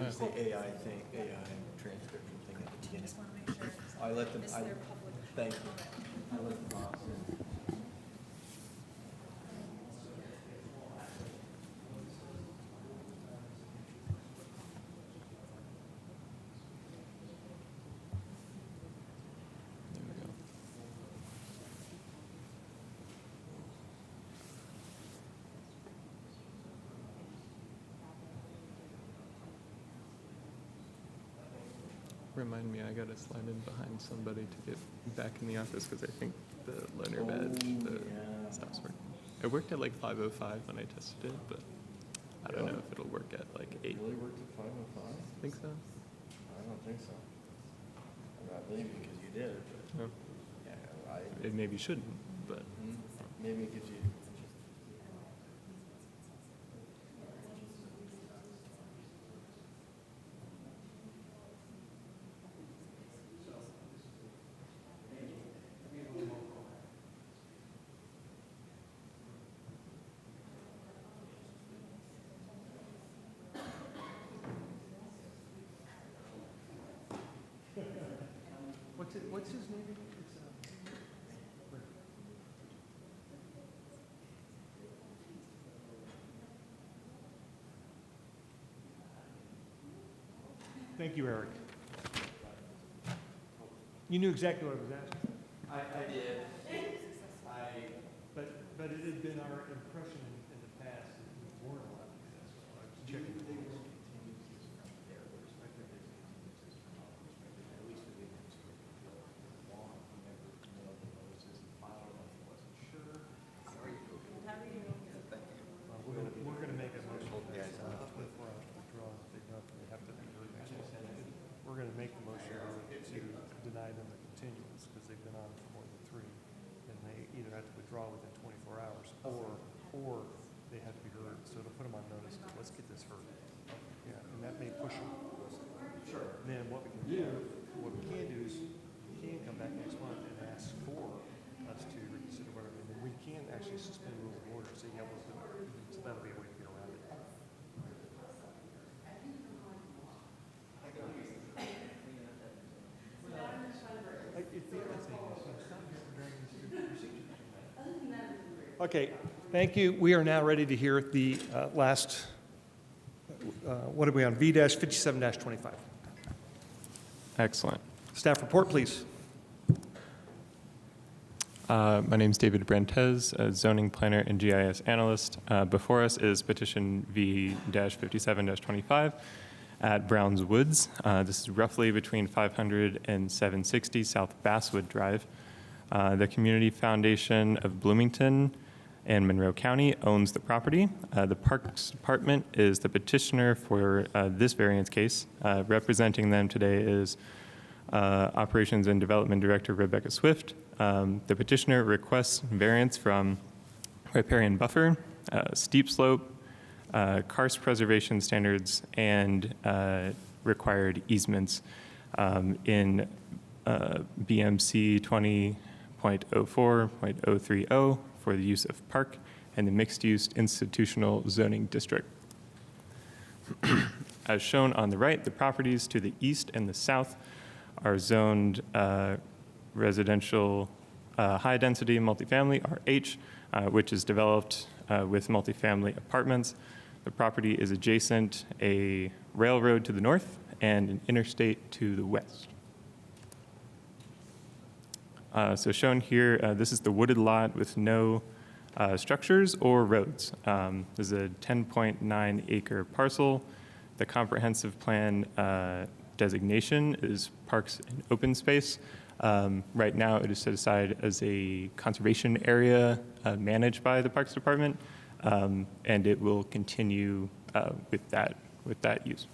use the AI thing, AI transcription thing at the beginning. I let them, thank you. I let them off. Remind me, I gotta slide in behind somebody to get back in the office because I think the loaner badge, the stops working. It worked at like 5:05 when I tested it, but I don't know if it'll work at like 8. Really worked at 5:05? Think so? I don't think so. I believe you because you did, but. No. Yeah, It maybe shouldn't, but. Maybe it gives you. What's his name? Thank you, Eric. You knew exactly what I was asking. I did. But it had been our impression in the past that we weren't allowed to do that, so I was checking. We're gonna make a motion. 24 hours to withdraw. They have to really make it. We're gonna make the motion to deny them the continuance because they've been on for more than 3. And they either have to withdraw within 24 hours or they have to be heard. So to put them on notice, let's get this heard. Yeah, and that may push them. Sure. Then what we can do is we can come back next month and ask for us to reconsider whatever. And then we can actually suspend rules of order. So yeah, we'll do it. So that'll be a way to get around it. Okay, thank you. We are now ready to hear the last, what are we on, V-57-25. Excellent. Staff report, please. My name is David Brentez, a zoning planner and GIS analyst. Before us is petition V-57-25 at Browns Woods. This is roughly between 500 and 760 South Basswood Drive. The Community Foundation of Bloomington and Monroe County owns the property. The Parks Department is the petitioner for this variance case. Representing them today is Operations and Development Director Rebecca Swift. The petitioner requests variance from riparian buffer, steep slope, karst preservation standards, and required easements in BMC 20.04.030 for the use of park and the mixed-use institutional zoning district. As shown on the right, the properties to the east and the south are zoned residential high-density multifamily, RH, which is developed with multifamily apartments. The property is adjacent a railroad to the north and an interstate to the west. So shown here, this is the wooded lot with no structures or roads. This is a 10.9 acre parcel. The comprehensive plan designation is parks and open space. Right now, it is set aside as a conservation area managed by the Parks Department, and it will continue with that use.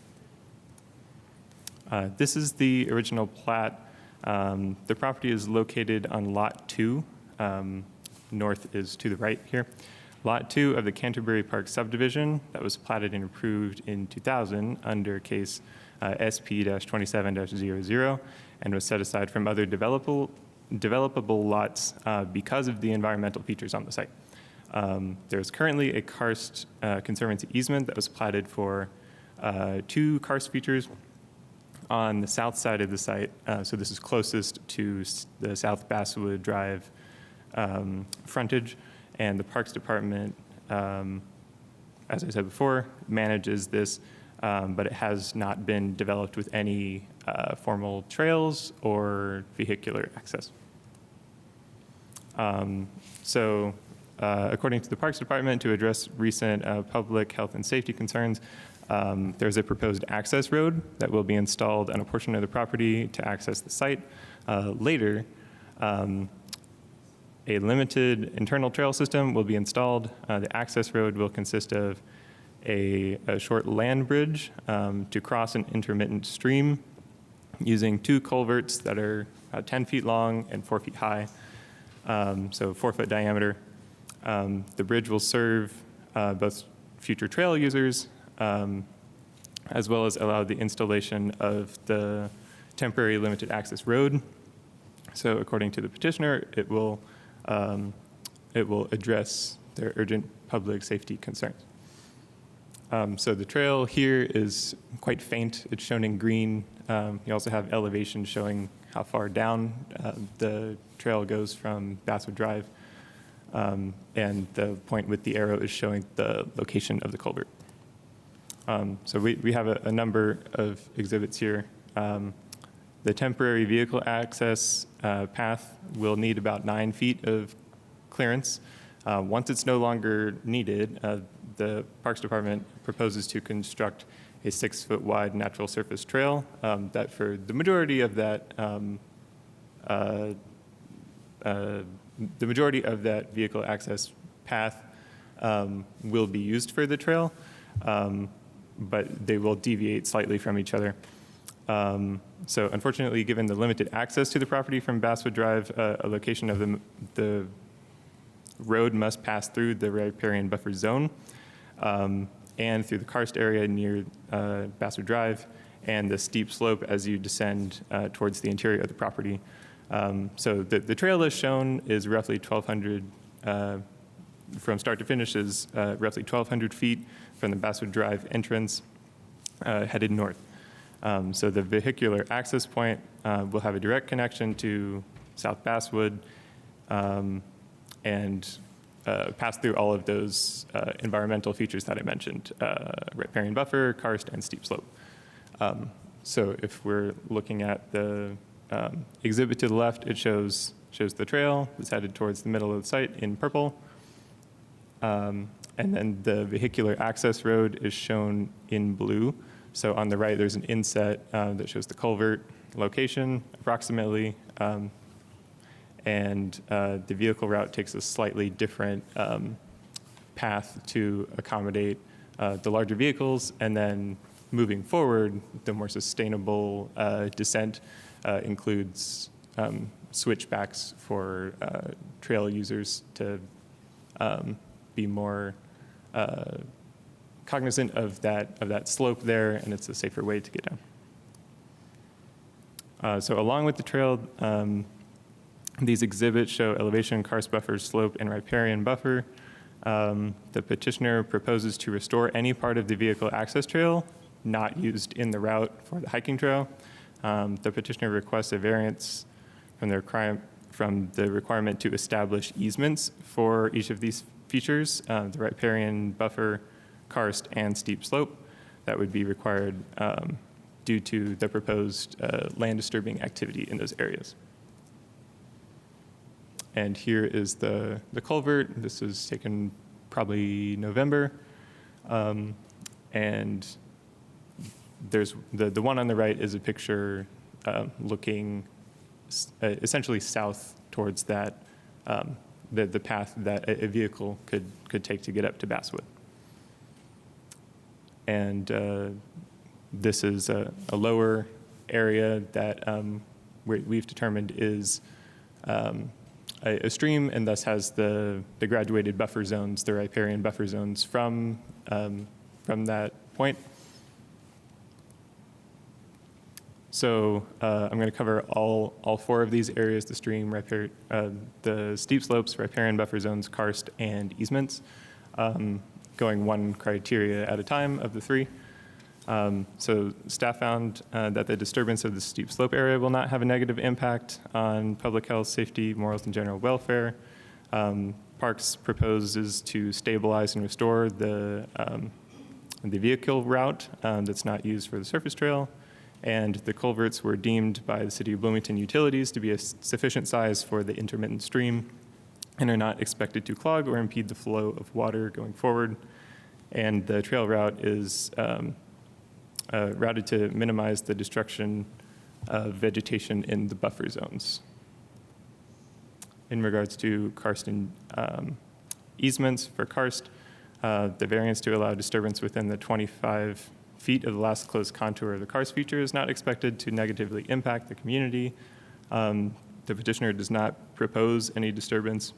This is the original plat. The property is located on Lot 2. North is to the right here. Lot 2 of the Canterbury Park subdivision that was platted and approved in 2000 under case SP-27-00 and was set aside from other developable lots because of the environmental features on the site. There's currently a karst conservancy easement that was platted for 2 karst features on the south side of the site. So this is closest to the South Basswood Drive frontage, and the Parks Department, as I said before, manages this, but it has not been developed with any formal trails or vehicular access. According to the Parks Department, to address recent public health and safety concerns, there's a proposed access road that will be installed on a portion of the property to access the site. Later, a limited internal trail system will be installed. The access road will consist of a short land bridge to cross an intermittent stream using 2 culverts that are 10 feet long and 4 feet high, so 4-foot diameter. The bridge will serve both future trail users as well as allow the installation of the temporary limited access road. So according to the petitioner, it will address their urgent public safety concerns. So the trail here is quite faint. It's shown in green. You also have elevation showing how far down the trail goes from Basswood Drive. And the point with the arrow is showing the location of the culvert. So we have a number of exhibits here. The temporary vehicle access path will need about 9 feet of clearance. Once it's no longer needed, the Parks Department proposes to construct a 6-foot wide natural surface trail that for the majority of that vehicle access path will be used for the trail, but they will deviate slightly from each other. So unfortunately, given the limited access to the property from Basswood Drive, a location of the road must pass through the riparian buffer zone and through the karst area near Basswood Drive and the steep slope as you descend towards the interior of the property. So the trail as shown is roughly 1,200, from start to finish is roughly 1,200 feet from the Basswood Drive entrance headed north. So the vehicular access point will have a direct connection to South Basswood and pass through all of those environmental features that I mentioned, riparian buffer, karst, and steep slope. So if we're looking at the exhibit to the left, it shows the trail. It's headed towards the middle of the site in purple. And then the vehicular access road is shown in blue. So on the right, there's an inset that shows the culvert location approximately. And the vehicle route takes a slightly different path to accommodate the larger vehicles. And then moving forward, the more sustainable descent includes switchbacks for trail users to be more cognizant of that slope there, and it's a safer way to get down. So along with the trail, these exhibits show elevation, karst buffer, slope, and riparian buffer. The petitioner proposes to restore any part of the vehicle access trail not used in the route for the hiking trail. The petitioner requests a variance from the requirement to establish easements for each of these features, the riparian buffer, karst, and steep slope. That would be required due to the proposed land disturbing activity in those areas. And here is the culvert. This was taken probably November. And there's the one on the right is a picture looking essentially south towards that, the path that a vehicle could take to get up to Basswood. And this is a lower area that we've determined is a stream and thus has the graduated buffer zones, the riparian buffer zones from that point. So I'm going to cover all 4 of these areas: the stream, the steep slopes, riparian buffer zones, karst, and easements, going one criteria at a time of the 3. So staff found that the disturbance of the steep slope area will not have a negative impact on public health, safety, morals, and general welfare. Parks proposes to stabilize and restore the vehicle route that's not used for the surface trail, and the culverts were deemed by the City of Bloomington Utilities to be a sufficient size for the intermittent stream and are not expected to clog or impede the flow of water going forward. And the trail route is routed to minimize the destruction of vegetation in the buffer zones. In regards to karst easements for karst, the variance to allow disturbance within the 25 feet of the last closed contour of the karst feature is not expected to negatively impact the community. The petitioner does not propose any disturbance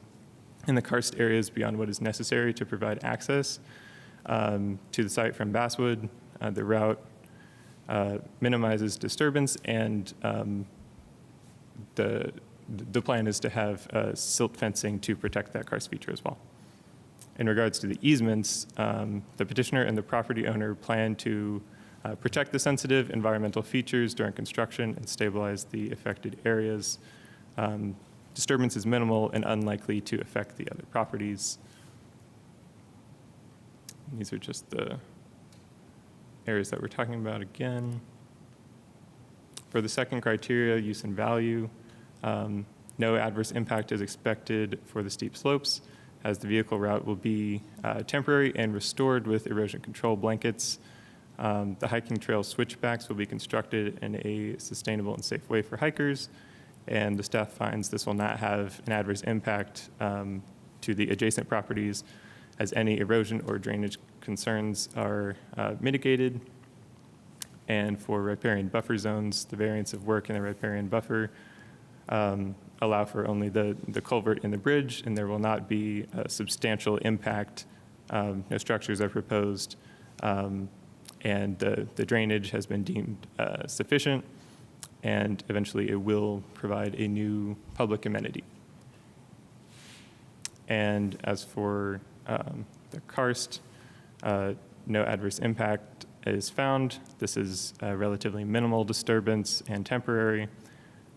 in the karst areas beyond what is necessary to provide access to the site from Basswood. The route minimizes disturbance, and the plan is to have silt fencing to protect that karst feature as well. In regards to the easements, the petitioner and the property owner plan to protect the sensitive environmental features during construction and stabilize the affected areas. Disturbance is minimal and unlikely to affect the other properties. And these are just the areas that we're talking about again. For the second criteria, use and value, no adverse impact is expected for the steep slopes, as the vehicle route will be temporary and restored with erosion control blankets. The hiking trail switchbacks will be constructed in a sustainable and safe way for hikers, and the staff finds this will not have an adverse impact to the adjacent properties, as any erosion or drainage concerns are mitigated. And for riparian buffer zones, the variance of work in the riparian buffer allow for only the culvert and the bridge, and there will not be a substantial impact. No structures are proposed, and the drainage has been deemed sufficient, and eventually it will provide a new public amenity. And as for the karst, no adverse impact is found. This is a relatively minimal disturbance and temporary.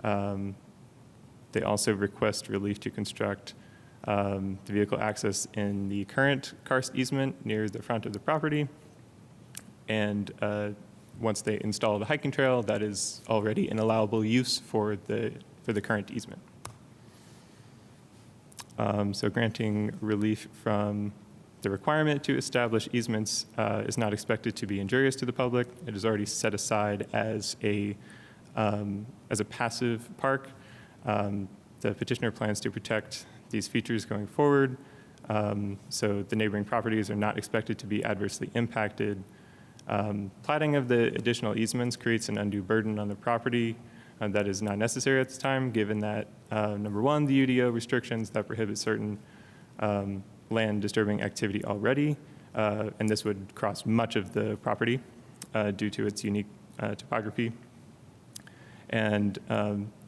They also request relief to construct the vehicle access in the current karst easement near the front of the property. And once they install the hiking trail, that is already an allowable use for the current easement. So granting relief from the requirement to establish easements is not expected to be injurious to the public. It is already set aside as a passive park. The petitioner plans to protect these features going forward, so the neighboring properties are not expected to be adversely impacted. Platting of the additional easements creates an undue burden on the property that is not necessary at this time, given that, number one, the UDO restrictions that prohibit certain land disturbing activity already, and this would cross much of the property due to its unique topography. And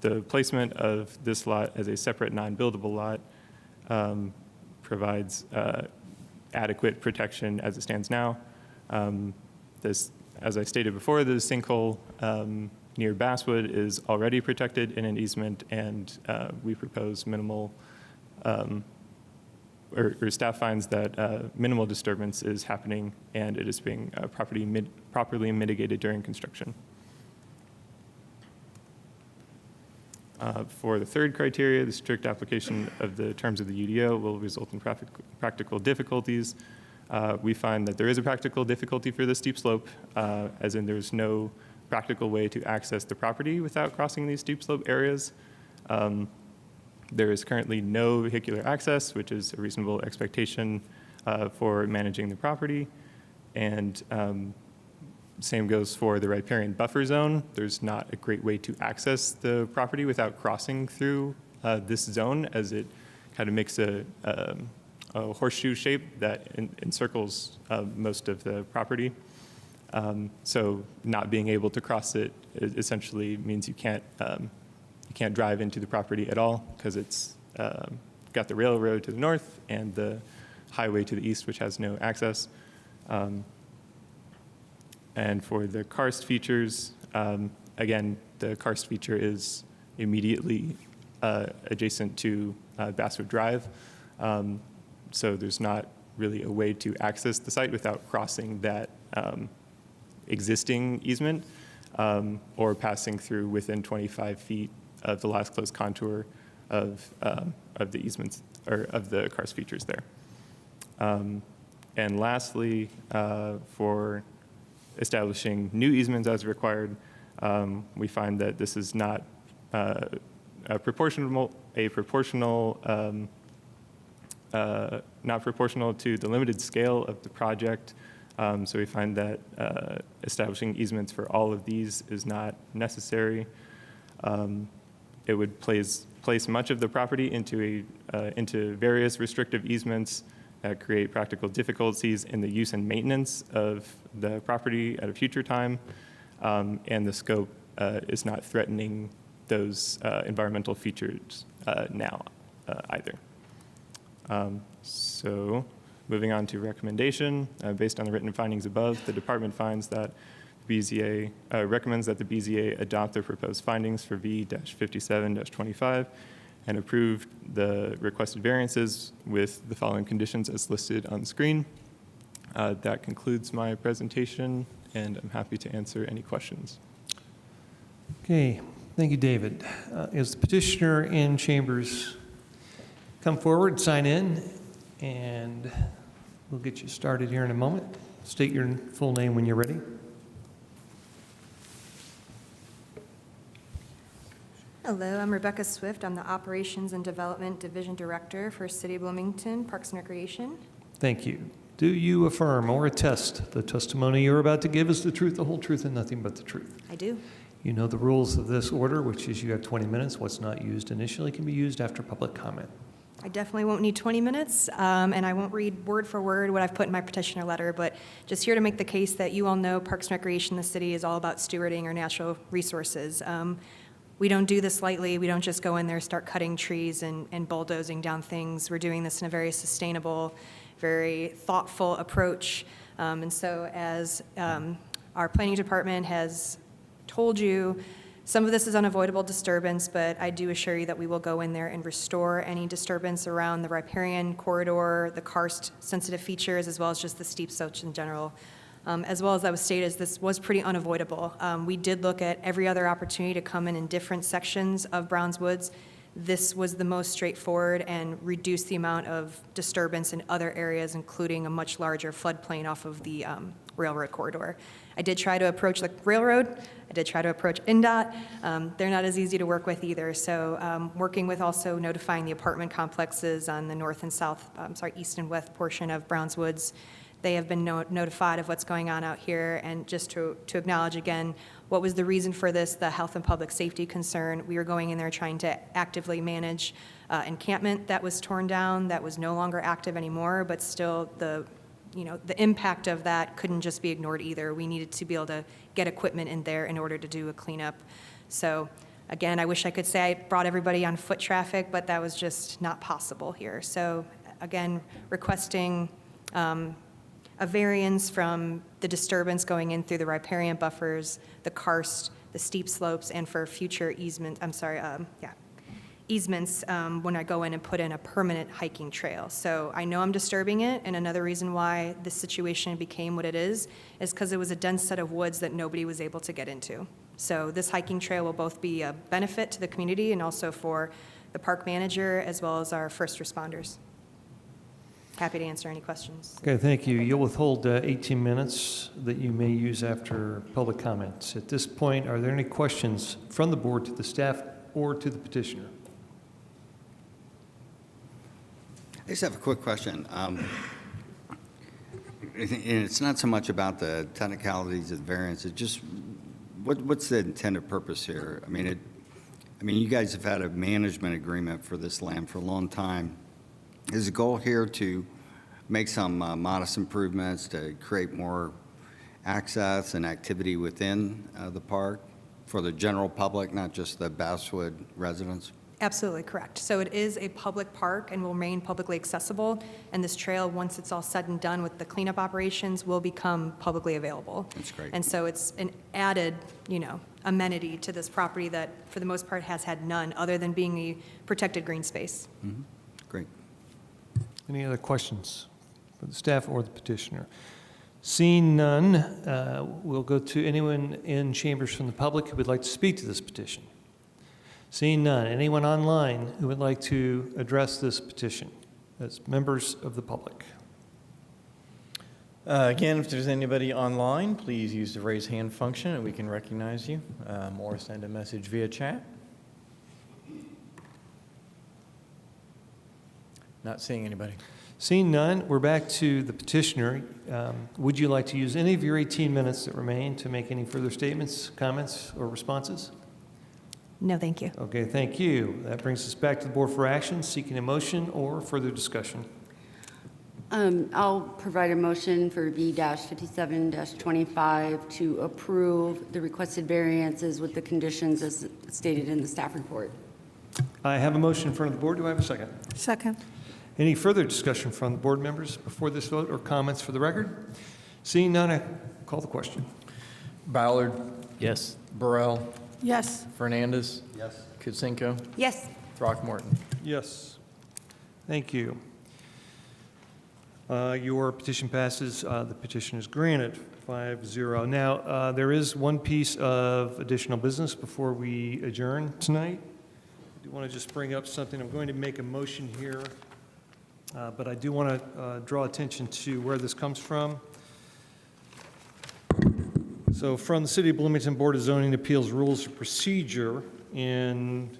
the placement of this lot as a separate non-buildable lot provides adequate protection as it stands now. This, as I stated before, the sinkhole near Basswood is already protected in an easement, and we propose minimal, or staff finds that minimal disturbance is happening, and it is being properly mitigated during construction. For the third criteria, the strict application of the terms of the UDO will result in practical difficulties. We find that there is a practical difficulty for the steep slope, as in there's no practical way to access the property without crossing these steep slope areas. There is currently no vehicular access, which is a reasonable expectation for managing the property. And same goes for the riparian buffer zone. There's not a great way to access the property without crossing through this zone, as it kind of makes a horseshoe shape that encircles most of the property. So not being able to cross it essentially means you can't drive into the property at all, because it's got the railroad to the north and the highway to the east, which has no access. And for the karst features, again, the karst feature is immediately adjacent to Basswood Drive. So there's not really a way to access the site without crossing that existing easement or passing through within 25 feet of the last closed contour of the easements or of the karst features there. And lastly, for establishing new easements as required, we find that this is not not proportional to the limited scale of the project. So we find that establishing easements for all of these is not necessary. It would place much of the property into various restrictive easements that create practical difficulties in the use and maintenance of the property at a future time, and the scope is not threatening those environmental features now either. So moving on to recommendation, based on the written findings above, the department finds that BZA recommends that the BZA adopt the proposed findings for V-57-25 and approve the requested variances with the following conditions as listed on the screen. That concludes my presentation, and I'm happy to answer any questions. Okay, thank you, David. Is the petitioner in chambers come forward, sign in, and we'll get you started here in a moment. State your full name when you're ready. Hello, I'm Rebecca Swift. I'm the Operations and Development Division Director for City of Bloomington Parks and Recreation. Thank you. Do you affirm or attest the testimony you're about to give is the truth, the whole truth, and nothing but the truth? I do. You know the rules of this order, which is you have 20 minutes. What's not used initially can be used after public comment. I definitely won't need 20 minutes, and I won't read word for word what I've put in my petitioner letter, but just here to make the case that you all know Parks and Recreation in the city is all about stewarding our natural resources. We don't do this lightly. We don't just go in there, start cutting trees and bulldozing down things. We're doing this in a very sustainable, very thoughtful approach. And so as our planning department has told you, some of this is unavoidable disturbance, but I do assure you that we will go in there and restore any disturbance around the riparian corridor, the karst-sensitive features, as well as just the steep slopes in general. As well as that was stated, this was pretty unavoidable. We did look at every other opportunity to come in different sections of Browns Woods. This was the most straightforward and reduced the amount of disturbance in other areas, including a much larger floodplain off of the railroad corridor. I did try to approach the railroad. I did try to approach NDOT. They're not as easy to work with either. So working with also notifying the apartment complexes on the north and south, east and west portion of Browns Woods. They have been notified of what's going on out here, and just to acknowledge again, what was the reason for this, the health and public safety concern. We were going in there trying to actively manage encampment that was torn down, that was no longer active anymore, but still the impact of that couldn't just be ignored either. We needed to be able to get equipment in there in order to do a cleanup. So again, I wish I could say I brought everybody on foot traffic, but that was just not possible here. So again, requesting a variance from the disturbance going in through the riparian buffers, the karst, the steep slopes, and for future easements when I go in and put in a permanent hiking trail. So I know I'm disturbing it, and another reason why this situation became what it is because it was a dense set of woods that nobody was able to get into. So this hiking trail will both be a benefit to the community and also for the park manager as well as our first responders. Happy to answer any questions. Okay, thank you. You'll withhold 18 minutes that you may use after public comments. At this point, are there any questions from the board to the staff or to the petitioner? I just have a quick question. And it's not so much about the technicalities of the variance, it's just what's the intended purpose here? I mean, you guys have had a management agreement for this land for a long time. Is the goal here to make some modest improvements to create more access and activity within the park for the general public, not just the Basswood residents? Absolutely correct. So it is a public park and will remain publicly accessible, and this trail, once it's all said and done with the cleanup operations, will become publicly available. That's great. And so it's an added, amenity to this property that, for the most part, has had none, other than being a protected green space. Great. Any other questions for the staff or the petitioner? Seeing none, we'll go to anyone in chambers from the public who would like to speak to this petition. Seeing none, anyone online who would like to address this petition as members of the public? Again, if there's anybody online, please use the raise hand function and we can recognize you, or send a message via chat. Not seeing anybody. Seeing none, we're back to the petitioner. Would you like to use any of your 18 minutes that remain to make any further statements, comments, or responses? No, thank you. Okay, thank you. That brings us back to the board for action, seeking a motion or further discussion. I'll provide a motion for V-57-25 to approve the requested variances with the conditions as stated in the staff report. I have a motion in front of the board. Do I have a second? Second. Any further discussion from the board members before this vote or comments for the record? Seeing none, I call the question. Ballard. Yes. Burrell. Yes. Fernandez. Yes. Kutsenko. Yes. Throckmorton. Yes. Thank you. Your petition passes. The petition is granted 5-0. Now, there is one piece of additional business before we adjourn tonight. I do want to just bring up something. I'm going to make a motion here, but I do want to draw attention to where this comes from. So from the City of Bloomington Board of Zoning Appeals Rules of Procedure, in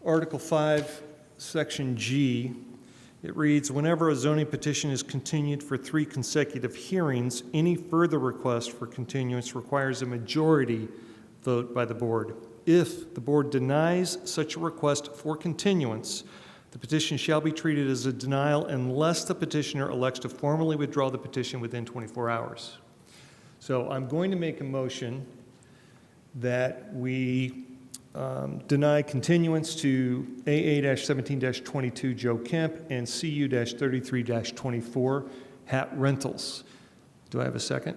Article 5, Section G, it reads, whenever a zoning petition is continued for 3 consecutive hearings, any further request for continuance requires a majority vote by the board. If the board denies such a request for continuance, the petition shall be treated as a denial unless the petitioner elects to formally withdraw the petition within 24 hours. So I'm going to make a motion that we deny continuance to AA-17-22 Joe Kemp and CU-33-24 Hat Rentals. Do I have a second?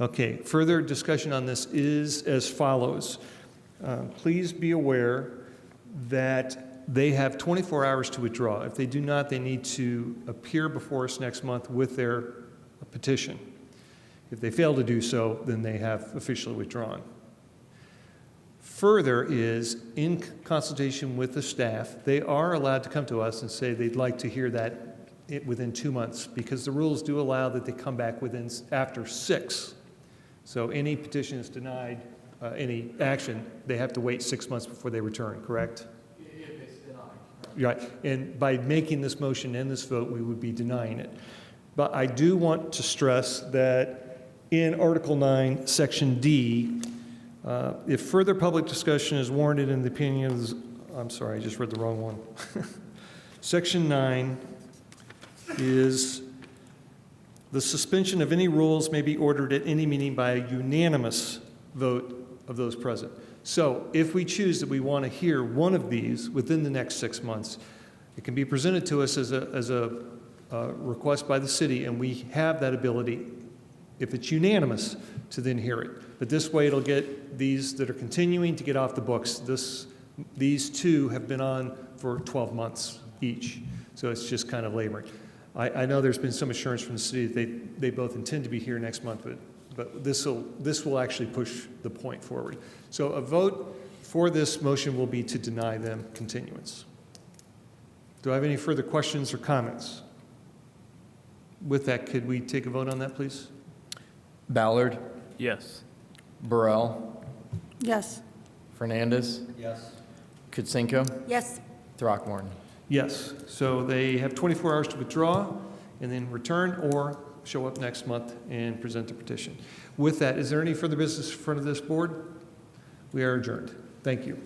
Okay, further discussion on this is as follows. Please be aware that they have 24 hours to withdraw. If they do not, they need to appear before us next month with their petition. If they fail to do so, then they have officially withdrawn. Further is, in consultation with the staff, they are allowed to come to us and say they'd like to hear that within 2 months, because the rules do allow that they come back after 6. So any petition is denied, any action, they have to wait 6 months before they return, correct? If it's denied. Right, and by making this motion and this vote, we would be denying it. But I do want to stress that in Article 9, Section D, if further public discussion is warranted in the opinion of, I'm sorry, I just read the wrong one. Section 9 is the suspension of any rules may be ordered at any meeting by a unanimous vote of those present. So if we choose that we want to hear one of these within the next 6 months, it can be presented to us as a request by the city, and we have that ability, if it's unanimous, to then hear it. But this way it'll get these that are continuing to get off the books. These 2 have been on for 12 months each, so it's just kind of laboring. I know there's been some assurance from the city that they both intend to be here next month, but this will actually push the point forward. So a vote for this motion will be to deny them continuance. Do I have any further questions or comments? With that, could we take a vote on that, please? Ballard. Yes. Burrell. Yes. Fernandez. Yes. Kutsenko. Yes. Throckmorton. Yes. So they have 24 hours to withdraw and then return or show up next month and present the petition. With that, is there any further business in front of this board? We are adjourned. Thank you.